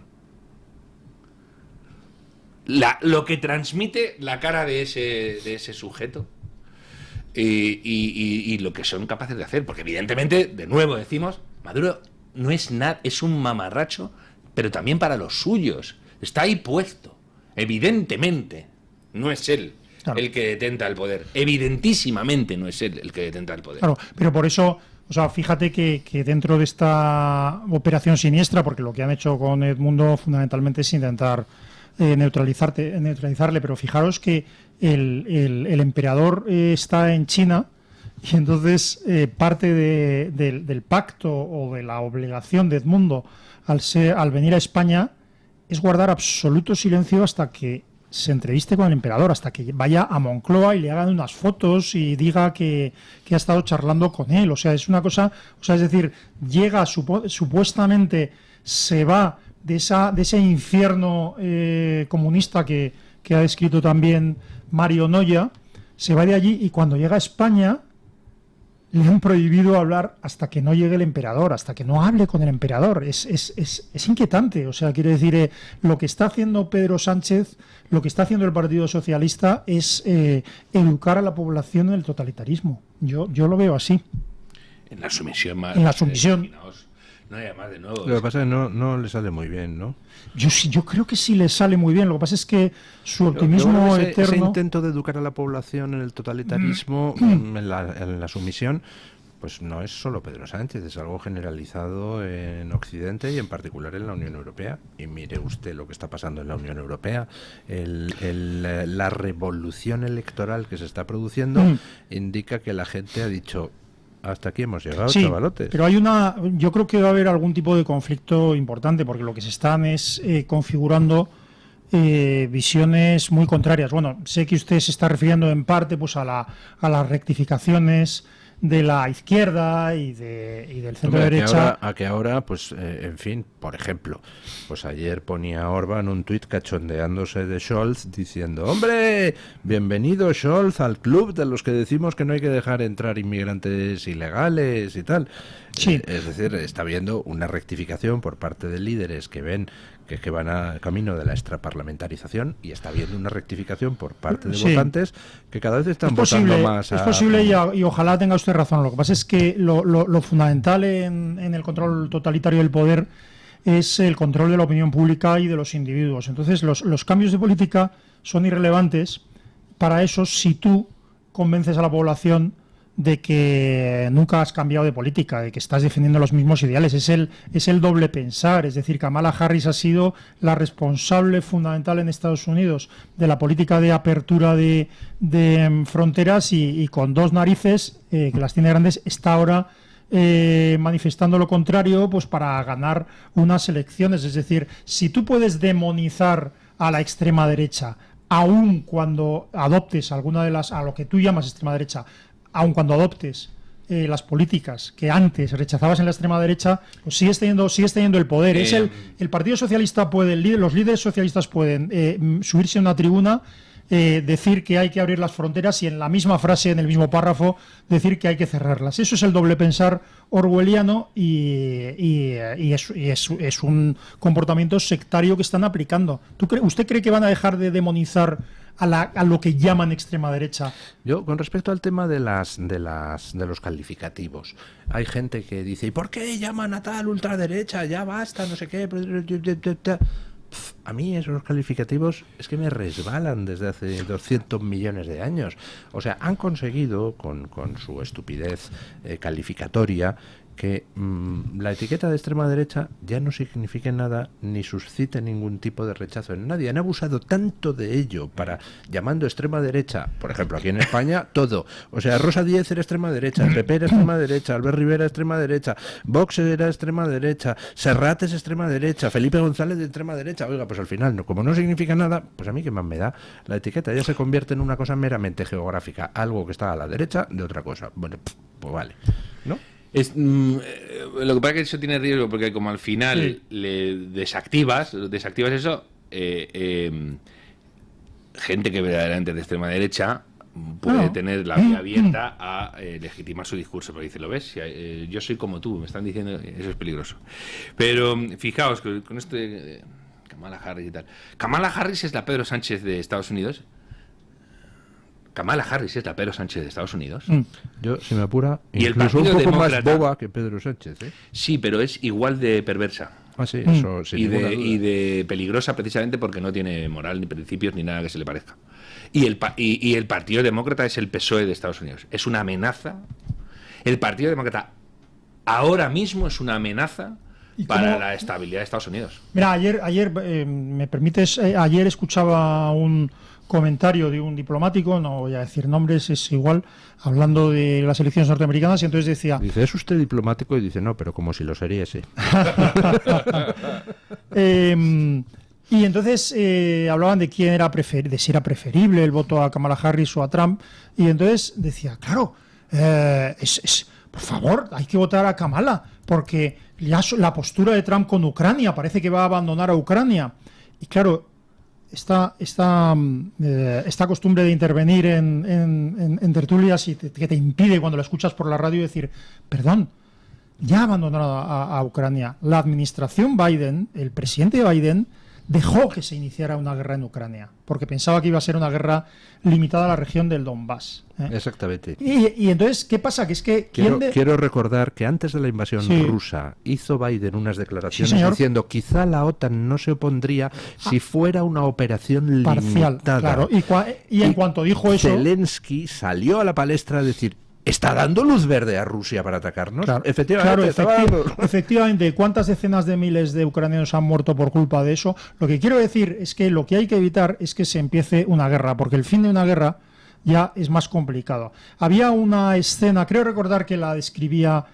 Lo que transmite la cara de ese sujeto y lo que son capaces de hacer. Porque evidentemente, de nuevo decimos, Maduro no es nada, es un mamarracho, pero también para los suyos. Está ahí puesto. Evidentemente, no es él. Claro. El que detenta el poder. Evidentísimamente no es él el que detenta el poder. Claro, pero por eso, o sea, fíjate que dentro de esta operación siniestra, porque lo que han hecho con Edmundo fundamentalmente es intentar neutralizarle, pero fijaros que el emperador está en China y entonces parte del pacto o de la obligación de Edmundo al venir a España es guardar absoluto silencio hasta que se entreviste con el emperador, hasta que vaya a Moncloa y le hagan unas fotos y diga que ha estado charlando con él. O sea, es una cosa, o sea, es decir, llega supuestamente, se va de ese infierno comunista que ha descrito también Mario Noya, se va de allí y cuando llega a España le han prohibido hablar hasta que no llegue el emperador, hasta que no hable con el emperador. Es inquietante. O sea, quiero decir, lo que está haciendo Pedro Sánchez, lo que está haciendo el Partido Socialista es educar a la población en el totalitarismo. Yo lo veo así. En la sumisión más. En la sumisión. No, y además de nuevo. Lo que pasa es que no le sale muy bien, ¿no? Yo creo que sí le sale muy bien. Lo que pasa es que su optimismo eterno... Ese intento de educar a la población en el totalitarismo, en la sumisión, pues no es solo Pedro Sánchez, es algo generalizado en Occidente y en particular en la Unión Europea. Y mire usted lo que está pasando en la Unión Europea. La revolución electoral que se está produciendo indica que la gente ha dicho... Hasta aquí hemos llegado, sí, chavalotes. Pero yo creo que va a haber algún tipo de conflicto importante, porque lo que se están es configurando visiones muy contrarias. Bueno, sé que usted se está refiriendo en parte pues a las rectificaciones de la izquierda y del centro derecha. Que ahora, pues, en fin, por ejemplo, pues ayer ponía Orbán un tuit cachondeándose de Scholz diciendo, hombre, bienvenido Scholz al club de los que decimos que no hay que dejar entrar inmigrantes ilegales y tal. Sí. Es decir, está habiendo una rectificación por parte de líderes que ven que van a camino de la extraparlamentarización y está habiendo una rectificación por parte de votantes que cada vez están votando más. Es posible y ojalá tenga usted razón. Lo que pasa es que lo fundamental en el control totalitario del poder es el control de la opinión pública y de los individuos. Entonces los cambios de política son irrelevantes para eso si tú convences a la población de que nunca has cambiado de política, de que estás defendiendo los mismos ideales. Es el doble pensar. Es decir, Kamala Harris ha sido la responsable fundamental en Estados Unidos de la política de apertura de fronteras y con dos narices, que las tiene grandes, está ahora manifestando lo contrario pues para ganar unas elecciones. Es decir, si tú puedes demonizar a la extrema derecha, aun cuando adoptes alguna de a lo que tú llamas extrema derecha, aun cuando adoptes las políticas que antes rechazabas en la extrema derecha, pues sigues teniendo el poder. El Partido Socialista puede, los líderes socialistas pueden subirse a una tribuna, decir que hay que abrir las fronteras y en la misma frase, en el mismo párrafo, decir que hay que cerrarlas. Eso es el doble pensar orwelliano y es un comportamiento sectario que están aplicando. ¿Usted cree que van a dejar de demonizar a lo que llaman extrema derecha? Yo, con respecto al tema de los calificativos, hay gente que dice, ¿y por qué llaman a tal ultraderecha? Ya basta, no sé qué. A mí esos calificativos es que me resbalan desde hace 200 millones de años. O sea, han conseguido, con su estupidez calificatoria, que la etiqueta de extrema derecha ya no signifique nada ni suscite ningún tipo de rechazo en nadie. Han abusado tanto de ello para, llamando extrema derecha, por ejemplo, aquí en España, todo. O sea, Rosa Díez era extrema derecha, el PP era extrema derecha, Albert Rivera extrema derecha, Vox era extrema derecha, Serrat es extrema derecha, Felipe González de extrema derecha. Oiga, pues al final, como no significa nada, pues a mí qué más me da. La etiqueta ya se convierte en una cosa meramente geográfica, algo que está a la derecha de otra cosa. Bueno, pues vale, ¿no? Lo que pasa es que eso tiene riesgo, porque como al final le desactivas eso, gente que verdaderamente es de extrema derecha puede tener la vía abierta a legitimar su discurso, porque dice, ¿lo ves? Yo soy como tú, me están diciendo, eso es peligroso. Pero fijaos, con esto de Kamala Harris y tal. Kamala Harris es la Pedro Sánchez de Estados Unidos. Kamala Harris es la Pedro Sánchez de Estados Unidos. Yo, si me apura, y incluso un poco más boba que Pedro Sánchez, ¿eh? Sí, pero es igual de perversa. Ah, sí, eso sin ninguna duda. Y de peligrosa precisamente porque no tiene moral, ni principios, ni nada que se le parezca. Y el Partido Demócrata es el PSOE de Estados Unidos. Es una amenaza. El Partido Demócrata ahora mismo es una amenaza para la estabilidad de Estados Unidos. Mira, ayer me permites, ayer escuchaba un comentario de un diplomático, no voy a decir nombres, es igual, hablando de las elecciones norteamericanas, y entonces decía... Dice, ¿es usted diplomático? Y dice, no, pero como si lo sería, sí. Y entonces hablaban de quién era de si era preferible el voto a Kamala Harris o a Trump, y entonces decía, claro, por favor, hay que votar a Kamala, porque ya la postura de Trump con Ucrania parece que va a abandonar a Ucrania. Y claro, esta costumbre de intervenir en tertulias y que te impide cuando la escuchas por la radio decir, perdón, ya ha abandonado a Ucrania. La administración Biden, el presidente Biden, dejó que se iniciara una guerra en Ucrania, porque pensaba que iba a ser una guerra limitada a la región del Donbass. Exactamente. Y entonces, ¿qué pasa? Que es que quiero recordar que antes de la invasión rusa hizo Biden unas declaraciones diciendo quizá la OTAN no se opondría si fuera una operación parcial, limitada. Claro. Y en cuanto dijo eso, Zelensky salió a la palestra a decir, ¿está dando luz verde a Rusia para atacarnos? Claro, efectivamente. Efectivamente, ¿cuántas decenas de miles de ucranianos han muerto por culpa de eso? Lo que quiero decir es que lo que hay que evitar es que se empiece una guerra, porque el fin de una guerra ya es más complicado. Había una escena, creo recordar que la describía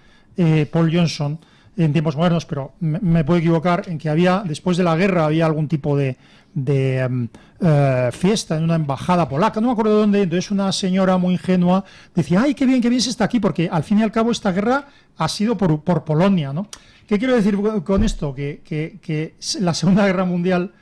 Paul Johnson en tiempos modernos, pero me puedo equivocar, en que después de la guerra había algún tipo de fiesta en una embajada polaca, no me acuerdo de dónde. Entonces una señora muy ingenua decía, ay, qué bien se está aquí, porque al fin y al cabo esta guerra ha sido por Polonia, ¿no? ¿Qué quiero decir con esto? Que la Segunda Guerra Mundial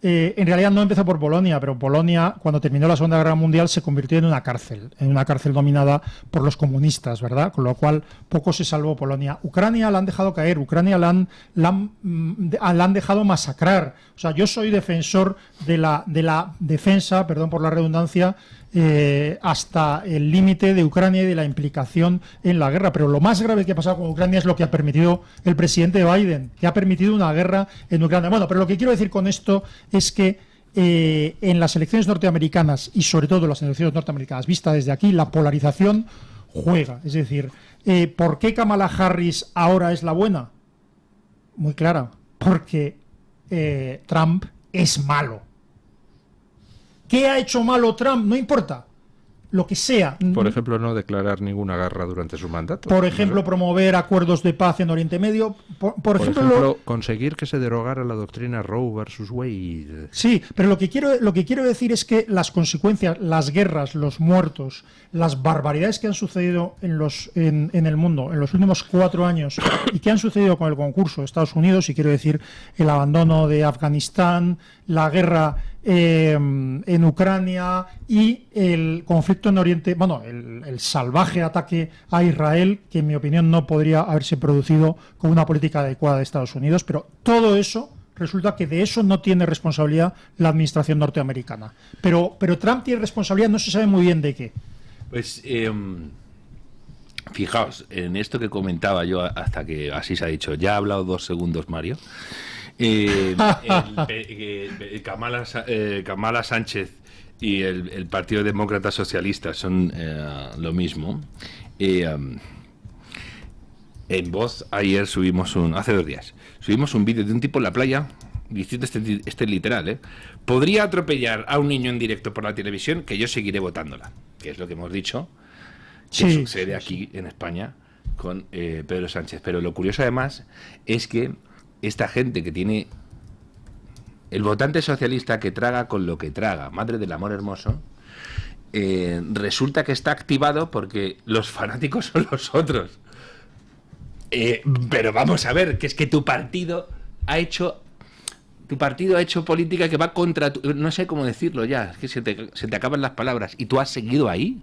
en realidad no empezó por Polonia, pero Polonia, cuando terminó la Segunda Guerra Mundial, se convirtió en una cárcel dominada por los comunistas, ¿verdad? Con lo cual poco se salvó Polonia. Ucrania la han dejado caer, Ucrania la han dejado masacrar. O sea, yo soy defensor de la defensa, perdón por la redundancia, hasta el límite de Ucrania y de la implicación en la guerra. Pero lo más grave que ha pasado con Ucrania es lo que ha permitido el presidente Biden, que ha permitido una guerra en Ucrania. Bueno, pero lo que quiero decir con esto es que en las elecciones norteamericanas, y sobre todo en las elecciones norteamericanas vistas desde aquí, la polarización juega. Es decir, ¿por qué Kamala Harris ahora es la buena? Muy clara, porque Trump es malo. ¿Qué ha hecho malo Trump? No importa. Lo que sea. Por ejemplo, no declarar ninguna guerra durante su mandato. Por ejemplo, promover acuerdos de paz en Oriente Medio. Por ejemplo, conseguir que se derogara la doctrina Roe versus Wade. Sí, pero lo que quiero decir es que las consecuencias, las guerras, los muertos, las barbaridades que han sucedido en el mundo en los últimos 4 años y que han sucedido con el concurso de Estados Unidos, y quiero decir el abandono de Afganistán, la guerra en Ucrania y el conflicto en Oriente, el salvaje ataque a Israel, que en mi opinión no podría haberse producido con una política adecuada de Estados Unidos, pero todo eso resulta que de eso no tiene responsabilidad la administración norteamericana. Pero Trump tiene responsabilidad, no se sabe muy bien de qué. Pues fijaos, en esto que comentaba yo hasta que así se ha dicho, ya ha hablado 2 segundos Mario. Kamala Sánchez y el Partido Demócrata Socialista son lo mismo. En Voz ayer hace 2 días, subimos un vídeo de un tipo en la playa diciendo este literal, podría atropellar a un niño en directo por la televisión, que yo seguiré votándola, que es lo que hemos dicho que sucede aquí en España con Pedro Sánchez. Pero lo curioso además es que esta gente que tiene el votante socialista que traga con lo que traga, madre del amor hermoso, resulta que está activado porque los fanáticos son los otros. Pero vamos a ver, que es que tu partido ha hecho política que va contra no sé cómo decirlo ya, es que se te acaban las palabras, y tú has seguido ahí.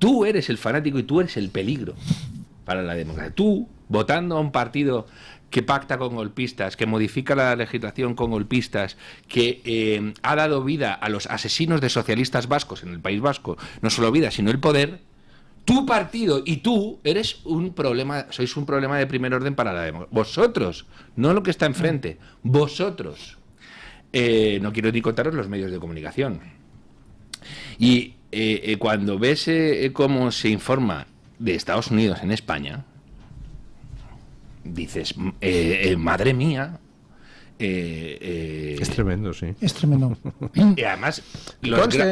Tú eres el fanático y tú eres el peligro para la democracia. Tú, votando a un partido que pacta con golpistas, que modifica la legislación con golpistas, que ha dado vida a los asesinos de socialistas vascos en el País Vasco, no solo vida, sino el poder. Tu partido y tú sois un problema de primer orden para la democracia. Vosotros, no lo que está enfrente, vosotros. No quiero ni contaros los medios de comunicación. Y cuando ves cómo se informa de Estados Unidos en España, dices, madre mía. Es tremendo, sí. Es tremendo. Y además,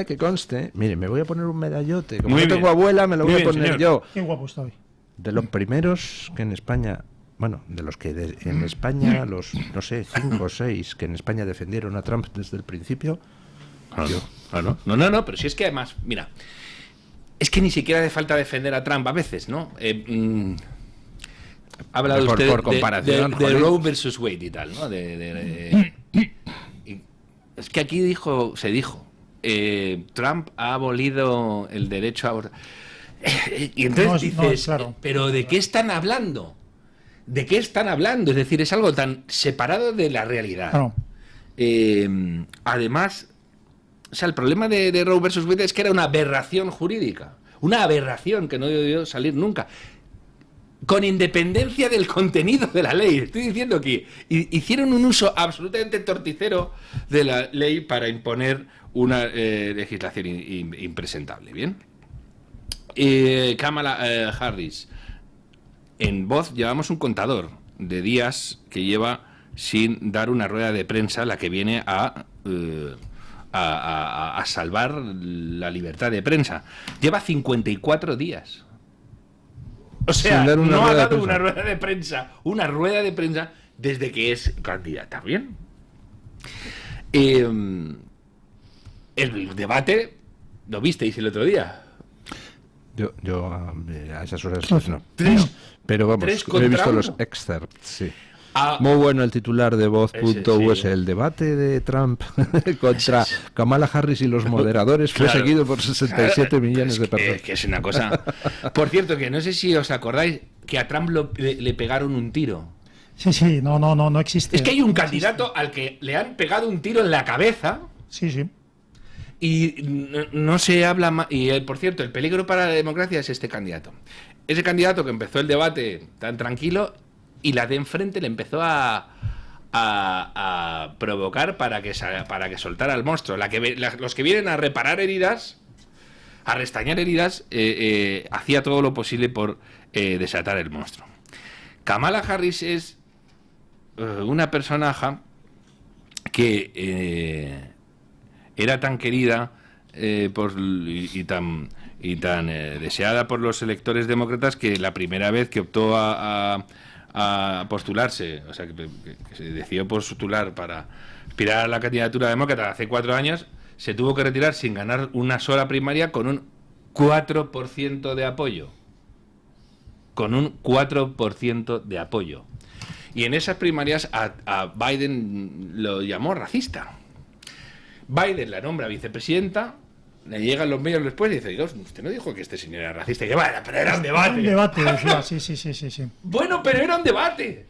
que conste. Mire, me voy a poner un medallote. Como Muy no tengo bien. abuela, me lo Muy voy a bien, poner señor. yo. Qué guapo está hoy. De los primeros que en España, bueno, de los que en España, los, no sé, 5 o 6 que en España defendieron a Trump desde el principio. No, pero si es que además, mira, es que ni siquiera hace falta defender a Trump a veces, ¿no? Ha hablado usted por comparación, de Roe versus Wade y tal, ¿no? Es que aquí se dijo, Trump ha abolido el derecho a abortar. Y entonces dices, claro. ¿pero de qué están hablando? ¿De qué están hablando? Es decir, es algo tan separado de la realidad. Claro. Además, o sea, el problema de Roe versus Wade es que era una aberración jurídica. Una aberración que no debió salir nunca. Con independencia del contenido de la ley. Estoy diciendo que hicieron un uso absolutamente torticero de la ley para imponer una legislación impresentable. ¿Bien? Kamala Harris. En Voz llevamos un contador de días que lleva sin dar una rueda de prensa, la que viene a salvar la libertad de prensa. Lleva 54 días. O sea, no ha dado una rueda de prensa desde que es candidata. ¿Bien? El debate lo visteis el otro día. Yo a esas horas pues no. Pero vamos, he visto los excerpts, sí. Muy bueno el titular de Voz.us, el debate de Trump contra Kamala Harris y los moderadores fue seguido por 67 millones de personas. Que es una cosa... Por cierto, que no sé si os acordáis que a Trump le pegaron un tiro. Sí, no existe. Es que hay un candidato al que le han pegado un tiro en la cabeza. Sí. Y no se habla más. Y por cierto, el peligro para la democracia es este candidato. Ese candidato que empezó el debate tan tranquilo y la de enfrente le empezó a provocar para que soltara al monstruo. Los que vienen a reparar heridas, a restañar heridas, hacía todo lo posible por desatar el monstruo. Kamala Harris es una personaje que era tan querida y tan deseada por los electores demócratas que la primera vez que optó a postularse, o sea, que se decidió postular para aspirar a la candidatura demócrata hace 4 años, se tuvo que retirar sin ganar una sola primaria con un 4% de apoyo. Con un 4% de apoyo. Y en esas primarias a Biden lo llamó racista. Biden la nombra vicepresidenta, le llegan los medios después y dice, Dios, usted no dijo que este señor era racista. Y dice, bueno, pero era un debate. Un debate, decía, sí. Bueno, pero era un debate.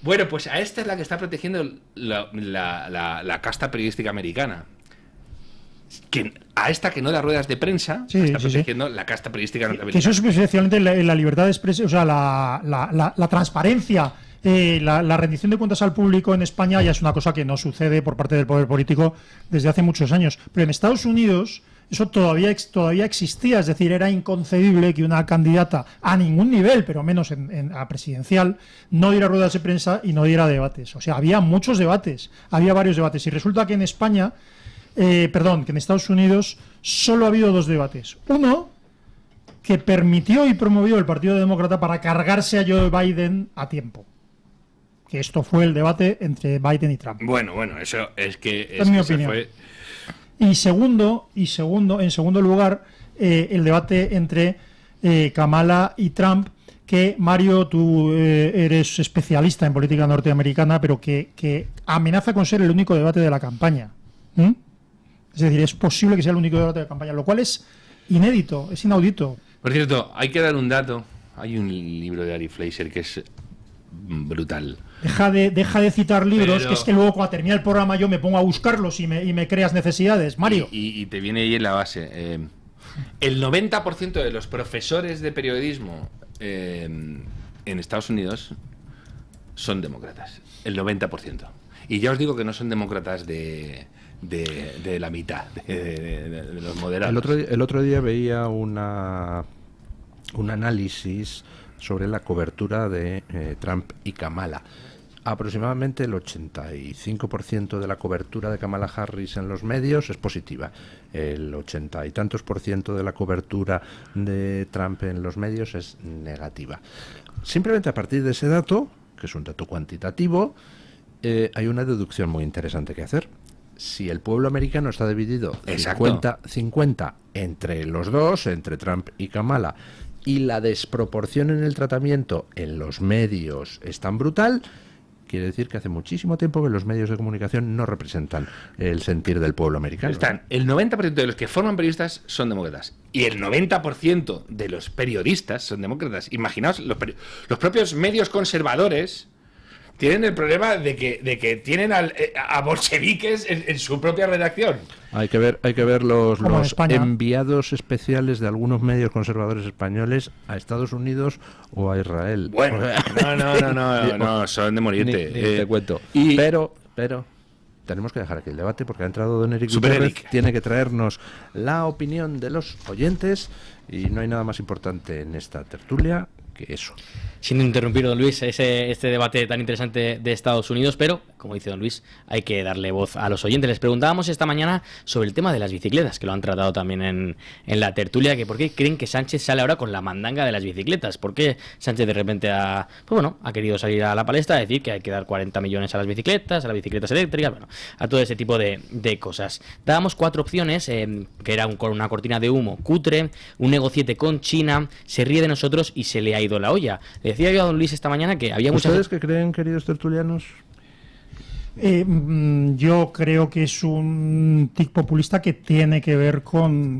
Bueno, pues a esta es la que está protegiendo la casta periodística americana. A esta que no da ruedas de prensa, está protegiendo la casta periodística norteamericana. Que eso es especialmente la libertad de expresión, o sea, la transparencia la rendición de cuentas al público en España ya es una cosa que no sucede por parte del poder político desde hace muchos años. Pero en Estados Unidos eso todavía existía, es decir, era inconcebible que una candidata a ningún nivel, pero menos a presidencial, no diera ruedas de prensa y no diera debates. O sea, había muchos debates, había varios debates. Y resulta que en España, que en Estados Unidos solo ha habido 2 debates. Uno que permitió y promovió el Partido Demócrata para cargarse a Joe Biden a tiempo. Que esto fue el debate entre Biden y Trump. Bueno, eso es que... Es mi opinión. En segundo lugar, el debate entre Kamala y Trump, que Mario, tú eres especialista en política norteamericana, pero que amenaza con ser el único debate de la campaña. Es decir, es posible que sea el único debate de la campaña, lo cual es inédito, es inaudito. Por cierto, hay que dar un dato. Hay un libro de Ari Fleischer que es brutal. Deja de citar libros, pero... que es que luego cuando termina el programa yo me pongo a buscarlos y me creas necesidades, Mario. Y te viene ahí en la base. El 90% de los profesores de periodismo en Estados Unidos son demócratas. El 90%. Y ya os digo que no son demócratas de la mitad, de los moderados. El otro día veía un análisis sobre la cobertura de Trump y Kamala. Aproximadamente el 85% de la cobertura de Kamala Harris en los medios es positiva. El 80 y tantos % de la cobertura de Trump en los medios es negativa. Simplemente a partir de ese dato, que es un dato cuantitativo, hay una deducción muy interesante que hacer. Si el pueblo americano está dividido 50-50 entre los dos, entre Trump y Kamala, y la desproporción en el tratamiento en los medios es tan brutal, quiere decir que hace muchísimo tiempo que los medios de comunicación no representan el sentir del pueblo americano. El 90% de los que forman periodistas son demócratas y el 90% de los periodistas son demócratas. Imaginaos, los propios medios conservadores tienen el problema de que tienen a bolcheviques en su propia redacción. Hay que ver los enviados especiales de algunos medios conservadores españoles a Estados Unidos o a Israel. Bueno, no, son de morirte. Ni te cuento. Pero tenemos que dejar aquí el debate porque ha entrado don Eric Gutiérrez, tiene que traernos la opinión de los oyentes y no hay nada más importante en esta tertulia que eso. Sin interrumpir, don Luis, este debate tan interesante de Estados Unidos, pero, como dice don Luis, hay que darle voz a los oyentes. Les preguntábamos esta mañana sobre el tema de las bicicletas, que lo han tratado también en la tertulia, que por qué creen que Sánchez sale ahora con la mandanga de las bicicletas. ¿Por qué Sánchez de repente ha querido salir a la palestra a decir que hay que dar 40 millones a las bicicletas eléctricas, a todo ese tipo de cosas? Dábamos 4 opciones, que era una cortina de humo cutre, un negociete con China, se ríe de nosotros y se le ha ido la olla. Decía yo a don Luis esta mañana que había muchas... ¿Ustedes qué creen, queridos tertulianos? Yo creo que es un tic populista que tiene que ver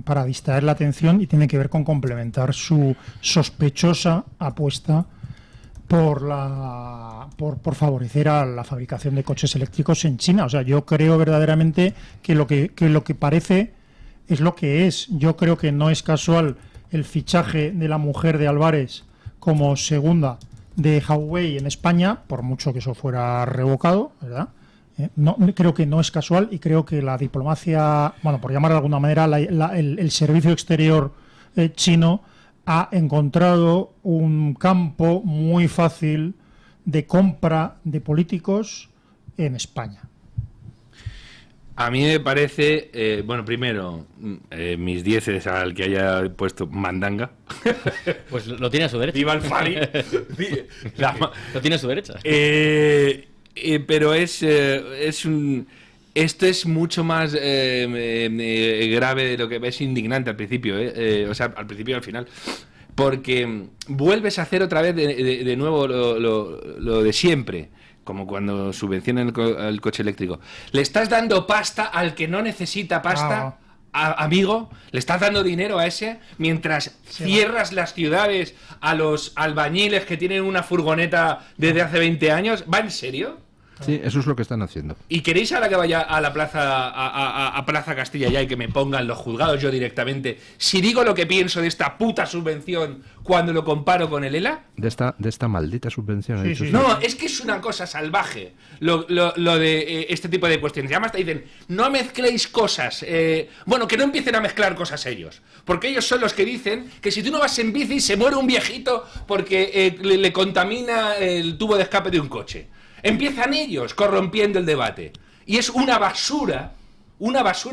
para distraer la atención y tiene que ver con complementar su sospechosa apuesta por favorecer a la fabricación de coches eléctricos en China. O sea, yo creo verdaderamente que lo que parece es lo que es. Yo creo que no es casual el fichaje de la mujer de Álvarez como segunda de Huawei en España, por mucho que eso fuera revocado, ¿verdad? No, creo que no es casual y creo que la diplomacia, por llamar de alguna manera, el servicio exterior chino ha encontrado un campo muy fácil de compra de políticos en España. A mí me parece, primero, mis 10 al que haya puesto mandanga. Pues lo tiene a su derecha. Viva el Fari. Lo tiene a su derecha. Pero esto es mucho más grave de lo que es indignante al principio, al principio y al final. Porque vuelves a hacer otra vez de nuevo lo de siempre. Como cuando subvencionan el coche eléctrico. Le estás dando pasta al que no necesita pasta, amigo. Le estás dando dinero a ese mientras cierras las ciudades a los albañiles que tienen una furgoneta desde hace 20 años. ¿Va en serio? Sí, eso es lo que están haciendo. ¿Y queréis ahora que vaya a la plaza, a Plaza Castilla ya y que me pongan los juzgados yo directamente, si digo lo que pienso de esta puta subvención cuando lo comparo con el ELA? De esta maldita subvención. Sí. No, es que es una cosa salvaje lo de este tipo de cuestiones. Y además te dicen, no mezcléis cosas. Bueno, que no empiecen a mezclar cosas ellos. Porque ellos son los que dicen que si tú no vas en bici se muere un viejito porque le contamina el tubo de escape de un coche. Empiezan ellos corrompiendo el debate. Y es una basura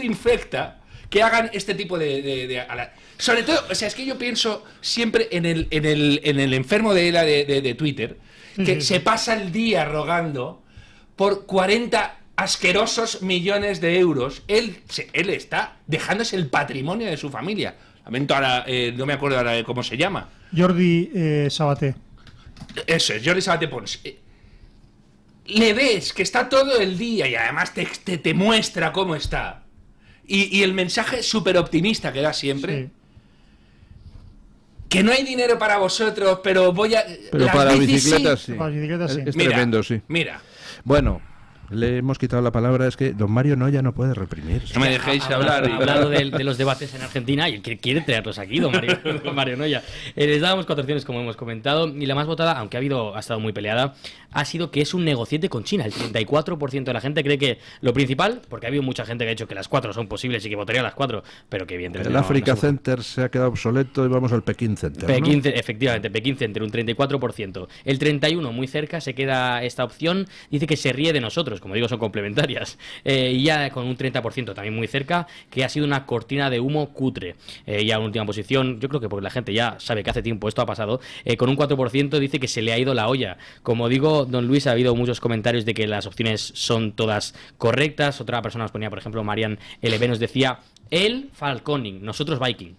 infecta que hagan este tipo de sobre todo, o sea, es que yo pienso siempre en el enfermo de ELA de Twitter, que se pasa el día rogando por 40 asquerosos millones de euros. Él está dejándose el patrimonio de su familia. Lamento ahora, no me acuerdo ahora de cómo se llama. Jordi Sabaté. Eso es, Jordi Sabaté Pons. Le ves que está todo el día y además te muestra cómo está. Y el mensaje súper optimista que da siempre. Sí. Que no hay dinero para vosotros, pero voy a... Pero para bicicletas sí. Para bicicletas sí. Es tremendo, sí. Mira. Bueno, le hemos quitado la palabra, es que don Mario Noya no puede reprimir. No me dejéis hablar. Ha hablado de los debates en Argentina y él quiere traerlos aquí, don Mario Noya. Les dábamos 4 opciones, como hemos comentado, y la más votada, aunque ha estado muy peleada, ha sido que es un negociete con China. El 34% de la gente cree que lo principal, porque ha habido mucha gente que ha dicho que las 4 son posibles y que votaría las 4, pero que evidentemente... El Africa Center se ha quedado obsoleto y vamos al Pekín Center, ¿no? Efectivamente, Pekín Center, un 34%. El 31%, muy cerca, se queda esta opción, dice que se ríe de nosotros, como digo, son complementarias. Y ya con un 30% también muy cerca, que ha sido una cortina de humo cutre. Ya en última posición, yo creo que porque la gente ya sabe que hace tiempo esto ha pasado, con un 4% dice que se le ha ido la olla. Como digo, don Luis, ha habido muchos comentarios de que las opciones son todas correctas. Otra persona nos ponía, por ejemplo, Marian LB nos decía, él Falconing, nosotros Viking.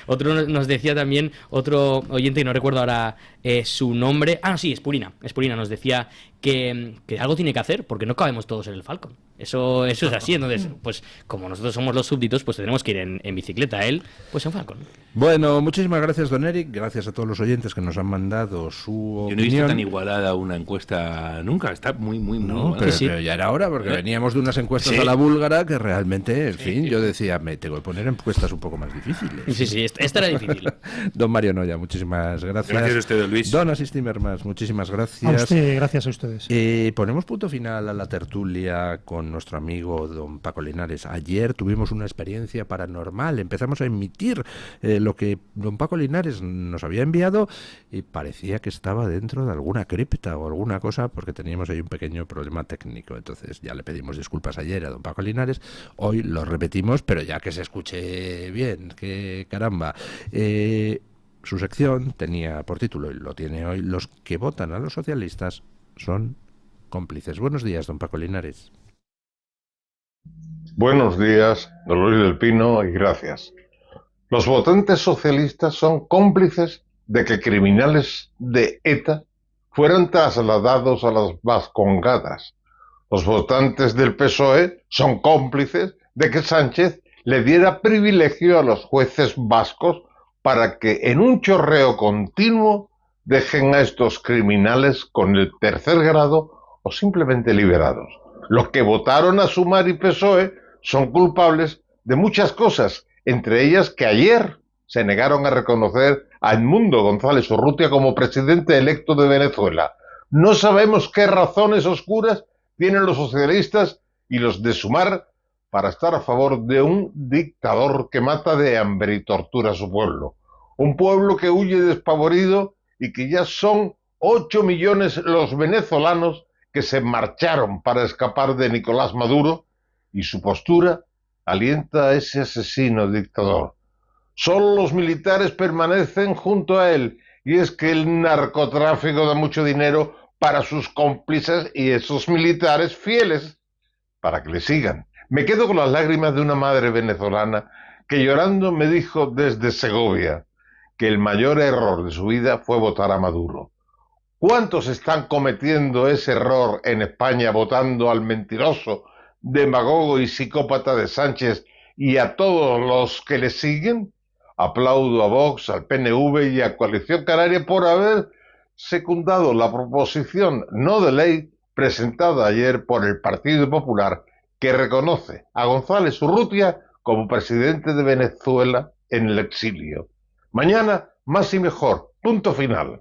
Otro nos decía también, otro oyente, y no recuerdo ahora su nombre, sí, Espurina nos decía que algo tiene que hacer porque no cabemos todos en el Falcon. Eso es así. Entonces, pues como nosotros somos los súbditos, pues tenemos que ir en bicicleta, él pues en Falcon. Bueno, muchísimas gracias, don Eric, gracias a todos los oyentes que nos han mandado su opinión. Yo no he visto tan igualada una encuesta nunca, está muy pero ya era hora, porque veníamos de unas encuestas a la búlgara que realmente, en fin, yo decía, me tengo que poner encuestas un poco más difíciles. Sí, esta era difícil. Don Mario Noya, muchísimas gracias. Gracias a usted, Luis. Don Asís Timmermans, muchísimas gracias. A usted, gracias a ustedes. Ponemos punto final a la tertulia con nuestro amigo don Paco Linares. Ayer tuvimos una experiencia paranormal, empezamos a emitir lo que don Paco Linares nos había enviado y parecía que estaba dentro de alguna cripta o alguna cosa, porque teníamos ahí un pequeño problema técnico. Entonces ya le pedimos disculpas ayer a don Paco Linares, hoy lo repetimos, pero ya que se escuche bien, que caramba. Su sección tenía por título, y lo tiene hoy, los que votan a los socialistas son cómplices. Buenos días, don Paco Linares. Buenos días, don Luis del Pino, y gracias. Los votantes socialistas son cómplices de que criminales de ETA fueran trasladados a las Vascongadas. Los votantes del PSOE son cómplices de que Sánchez le diera privilegio a los jueces vascos para que en un chorreo continuo dejen a estos criminales con el tercer grado o simplemente liberados. Los que votaron a Sumar y PSOE son culpables de muchas cosas, entre ellas que ayer se negaron a reconocer a Edmundo González Urrutia como presidente electo de Venezuela. No sabemos qué razones oscuras tienen los socialistas y los de Sumar para estar a favor de un dictador que mata de hambre y tortura a su pueblo. Un pueblo que huye despavorido y que ya son 8 millones los venezolanos que se marcharon para escapar de Nicolás Maduro, y su postura alienta a ese asesino dictador. Solo los militares permanecen junto a él, y es que el narcotráfico da mucho dinero para sus cómplices y esos militares fieles para que le sigan. Me quedo con las lágrimas de una madre venezolana que llorando me dijo desde Segovia que el mayor error de su vida fue votar a Maduro. ¿Cuántos están cometiendo ese error en España votando al mentiroso, demagogo y psicópata de Sánchez y a todos los que le siguen? Aplaudo a Vox, al PNV y a Coalición Canaria por haber secundado la proposición no de ley presentada ayer por el Partido Popular, que reconoce a González Urrutia como presidente de Venezuela en el exilio. Mañana, más y mejor. Punto final.